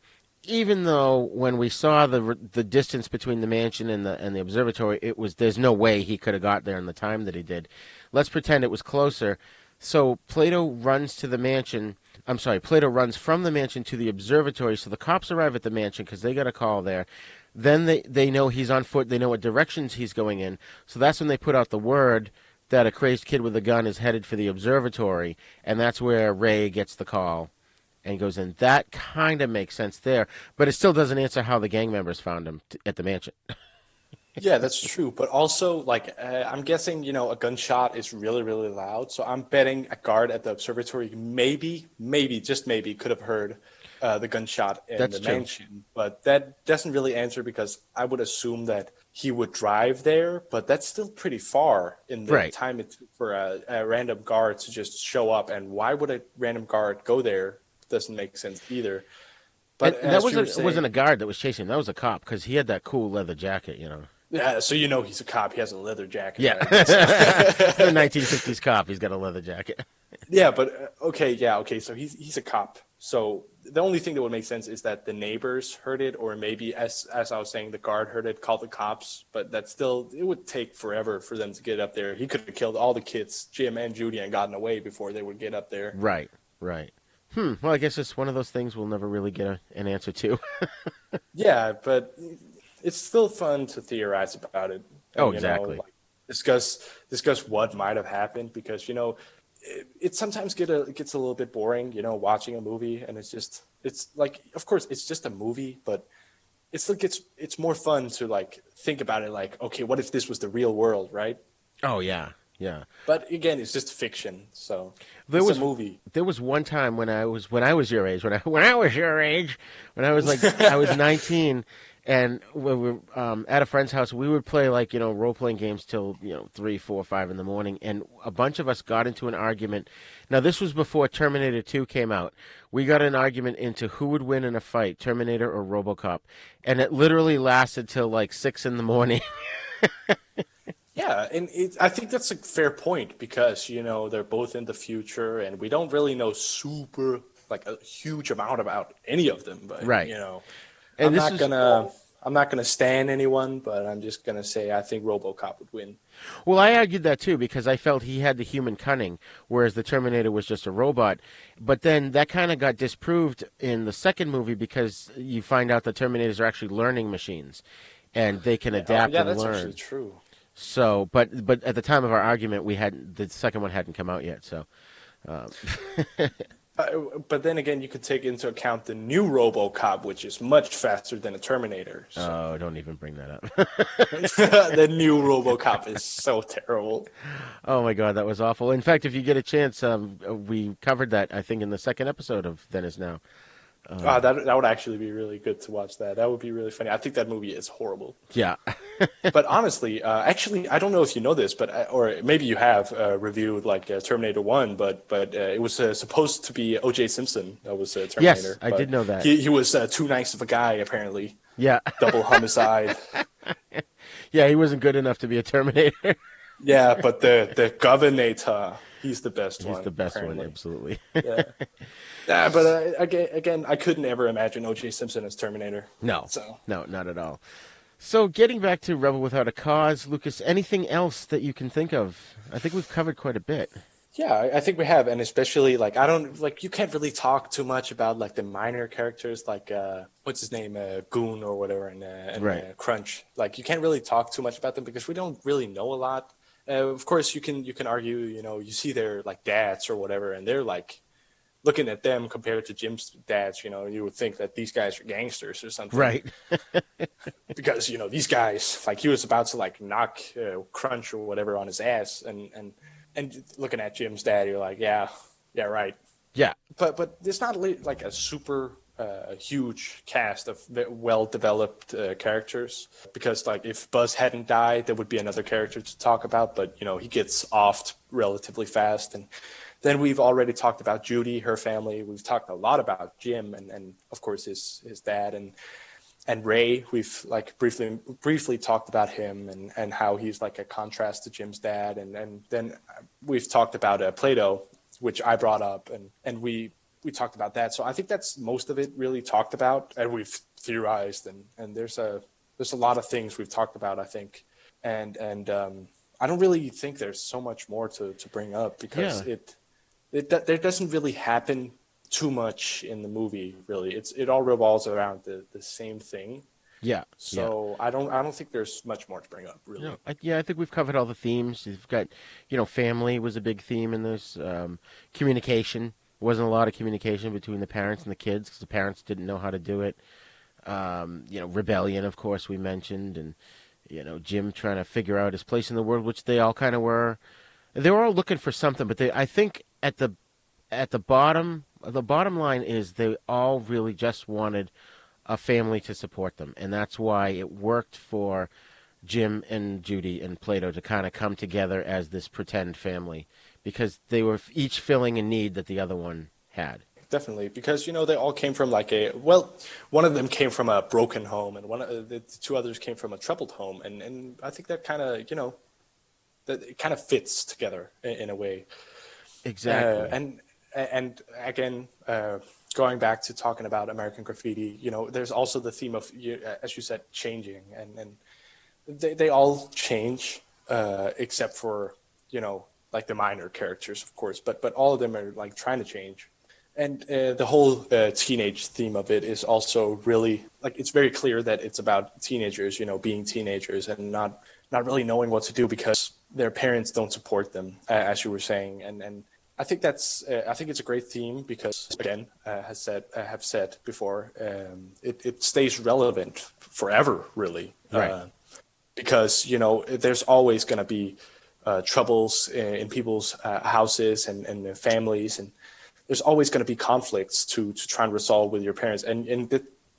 Even though when we saw the distance between the mansion and the observatory, there's no way he could have got there in the time that he did. Let's pretend it was closer. So Plato runs to the mansion. I'm sorry, Plato runs from the mansion to the observatory. So the cops arrive at the mansion because they got a call there. Then they know he's on foot. They know what directions he's going in. So that's when they put out the word that a crazed kid with a gun is headed for the observatory, and that's where Ray gets the call and goes in. That kind of makes sense there, but it still doesn't answer how the gang members found him at the mansion.
Yeah, that's true. But also, I'm guessing, a gunshot is really, really loud. So I'm betting a guard at the observatory maybe, just maybe, could have heard the gunshot in the mansion. But that doesn't really answer, because I would assume that he would drive there, but that's still pretty far in the time it took for a random guard to just show up. And why would a random guard go there? Doesn't make sense either. But
that wasn't a guard that was chasing him. That was a cop, because he had that cool leather jacket,
Yeah, so he's a cop. He has a leather jacket.
Yeah,
right?
The 1950s cop. He's got a leather jacket.
Yeah, but okay. So he's a cop. So the only thing that would make sense is that the neighbors heard it, or maybe, as I was saying, the guard heard it, called the cops. But it would take forever for them to get up there. He could have killed all the kids, Jim and Judy, and gotten away before they would get up there.
Right. Well, I guess it's one of those things we'll never really get an answer to.
Yeah, but it's still fun to theorize about it. And,
exactly.
Discuss what might have happened, because it sometimes gets a little bit boring, watching a movie, and of course it's just a movie, but it's like it's more fun to like think about it like, okay, what if this was the real world, right?
Oh yeah, yeah.
But again, it's just fiction, so
It's
a movie.
There was one time when I was your age, when I was your age, when I was like I was 19, and we were at a friend's house. We would play like role playing games till 3, 4, 5 in the morning, and a bunch of us got into an argument. Now this was before Terminator 2 came out. We got an argument into who would win in a fight, Terminator or RoboCop, and it literally lasted till like 6 in the morning.
Yeah, and I think that's a fair point because, they're both in the future and we don't really know like a huge amount about any of them. But,
right.
I'm not gonna stand anyone, but I'm just gonna say I think RoboCop would win.
Well, I argued that too because I felt he had the human cunning, whereas the Terminator was just a robot. But then that kind of got disproved in the second movie because you find out that Terminators are actually learning machines, and they can adapt and learn.
Yeah, that's actually true.
So, but at the time of our argument, the second one hadn't come out yet. So,
but then again, you could take into account the new RoboCop, which is much faster than a Terminator. So.
Oh, don't even bring that up.
The new RoboCop is so terrible.
Oh my God, that was awful. In fact, if you get a chance, we covered that I think in the second episode of Then Is Now.
That would actually be really good to watch that. That would be really funny. I think that movie is horrible.
Yeah.
But honestly, actually, I don't know if you know this, but or maybe you have reviewed like Terminator 1, but it was supposed to be O.J. Simpson that was Terminator.
Yes, I did know that.
He was too nice of a guy, apparently.
Yeah.
Double homicide.
Yeah, he wasn't good enough to be a Terminator.
Yeah, but the Governator, he's the best one.
He's the best
apparently.
one, absolutely.
Yeah. Yeah, but again, I couldn't ever imagine O.J. Simpson as Terminator.
No,
so.
No, not at all. So getting back to Rebel Without a Cause, Lucas, anything else that you can think of? I think we've covered quite a bit.
Yeah, I think we have, and especially you can't really talk too much about like the minor characters, like what's his name, Goon or whatever, and
right.
Crunch. Like you can't really talk too much about them because we don't really know a lot. Of course, you can argue, you see their like dads or whatever, and they're like. Looking at them compared to Jim's dads, you would think that these guys are gangsters or something.
Right.
Because, these guys, like he was about to like knock Crunch or whatever on his ass. And looking at Jim's dad, you're like, yeah, right.
Yeah.
But it's not like a super huge cast of well-developed characters. Because like if Buzz hadn't died, there would be another character to talk about. But, he gets offed relatively fast. And then we've already talked about Judy, her family. We've talked a lot about Jim and of course his dad and Ray. We've like briefly talked about him and how he's like a contrast to Jim's dad. And then we've talked about Plato, which I brought up and we talked about that. So I think that's most of it really talked about, and we've theorized and there's a lot of things we've talked about, I think. And I don't really think there's so much more to bring up because there doesn't really happen too much in the movie, really. It all revolves around the same thing.
Yeah.
So yeah. I don't think there's much more to bring up, really.
No, I think we've covered all the themes. You've got, family was a big theme in this. Communication. Wasn't a lot of communication between the parents and the kids because the parents didn't know how to do it. Rebellion, of course, we mentioned, and Jim trying to figure out his place in the world, which they all kind of were. They were all looking for something, but I think at the bottom line is they all really just wanted a family to support them, and that's why it worked for Jim and Judy and Plato to kind of come together as this pretend family because they were each filling a need that the other one had.
Definitely, because they all came from one of them came from a broken home, and one of the two others came from a troubled home, and I think that kind of that it kind of fits together in a way.
Exactly.
And again, going back to talking about American Graffiti, there's also the theme of, as you said, changing, and they all change except for like the minor characters, of course, but all of them are like trying to change. And the whole teenage theme of it is also really like it's very clear that it's about teenagers, being teenagers and not really knowing what to do because their parents don't support them, as you were saying, and I think it's a great theme because, again, have said before, it stays relevant forever, really.
Right.
Because there's always going to be troubles in people's houses and families, and there's always going to be conflicts to try and resolve with your parents, and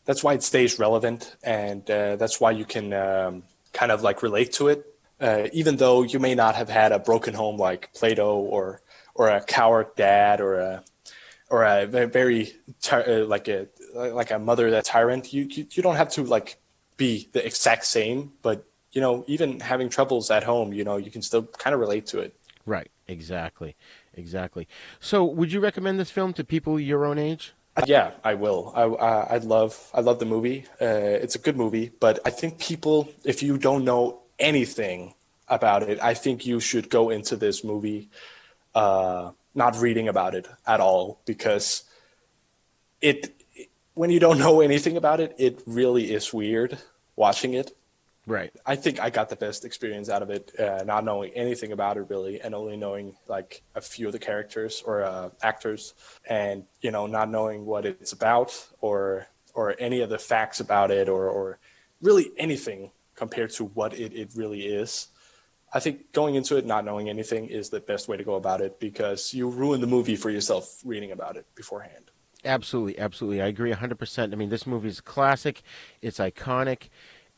that's why it stays relevant, and that's why you can kind of like relate to it, even though you may not have had a broken home like Plato or a coward dad or a very like a mother that's tyrant. You don't have to like be the exact same, but even having troubles at home, you can still kind of relate to it.
Right. Exactly. So, would you recommend this film to people your own age?
Yeah, I will. I love the movie. It's a good movie, but I think people, if you don't know anything about it, I think you should go into this movie not reading about it at all, because when you don't know anything about it, it really is weird watching it.
Right.
I think I got the best experience out of it, not knowing anything about it really, and only knowing like a few of the characters or actors, and not knowing what it's about or any of the facts about it or really anything compared to what it really is. I think going into it not knowing anything is the best way to go about it, because you ruin the movie for yourself reading about it beforehand.
Absolutely. I agree 100%. I mean, this movie is a classic. It's iconic.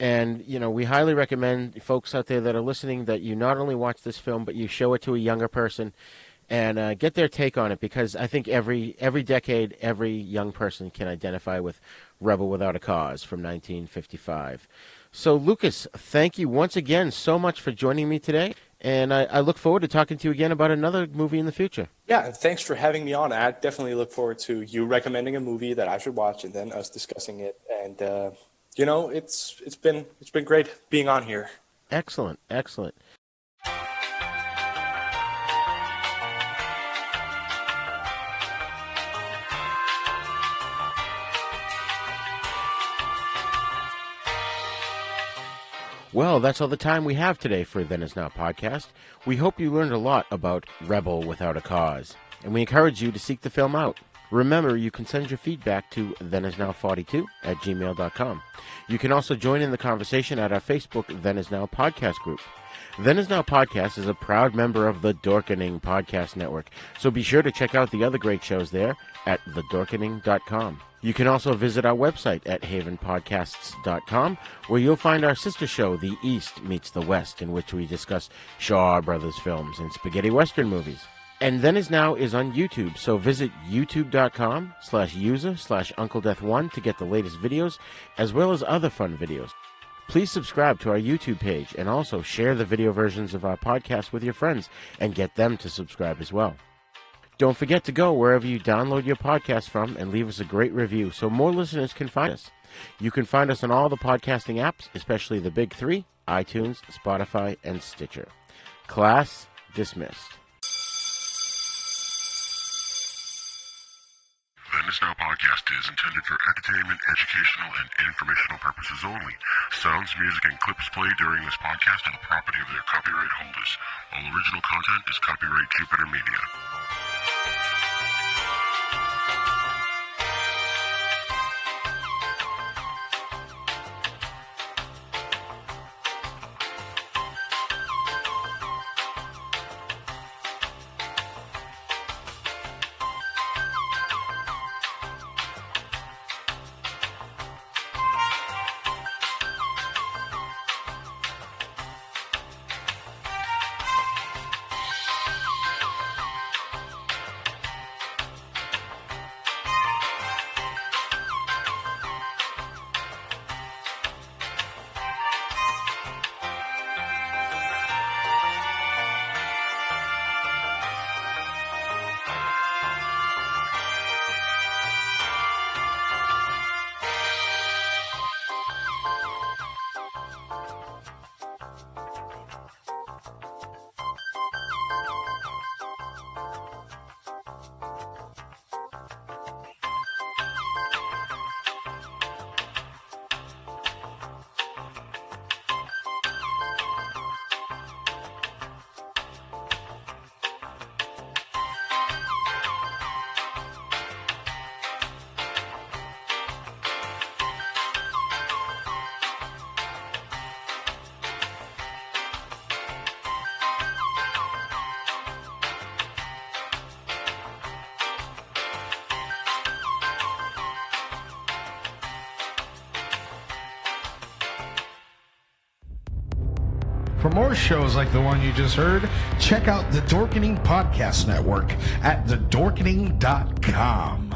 And, we highly recommend folks out there that are listening that you not only watch this film, but you show it to a younger person and get their take on it, because I think every decade, every young person can identify with Rebel Without a Cause from 1955. So, Lucas, thank you once again so much for joining me today, and I look forward to talking to you again about another movie in the future.
Yeah, and thanks for having me on. I definitely look forward to you recommending a movie that I should watch and then us discussing it. And it's been great being on here.
Excellent. Well, that's all the time we have today for Then Is Now podcast. We hope you learned a lot about Rebel Without a Cause, and we encourage you to seek the film out. Remember, you can send your feedback to thenisnow42@gmail.com. You can also join in the conversation at our Facebook Then Is Now podcast group. Then Is Now podcast is a proud member of the Dorkening Podcast Network, so be sure to check out the other great shows there at thedorkening.com. You can also visit our website at havenpodcasts.com, where you'll find our sister show, The East Meets the West, in which we discuss Shaw Brothers films and spaghetti western movies. And Then Is Now is on YouTube, so visit youtube.com/user/UncleDeath1 to get the latest videos, as well as other fun videos. Please subscribe to our YouTube page, and also share the video versions of our podcast with your friends, and get them to subscribe as well. Don't forget to go wherever you download your podcast from and leave us a great review so more listeners can find us. You can find us on all the podcasting apps, especially the big three, iTunes, Spotify, and Stitcher. Class dismissed.
Then Is Now podcast is intended for entertainment, educational, and informational purposes only. Sounds, music, and clips played during this podcast are the property of their copyright holders. All original content is copyright Jupiter Media.
For more shows like the one you just heard, check out the Dorkening Podcast Network at thedorkening.com.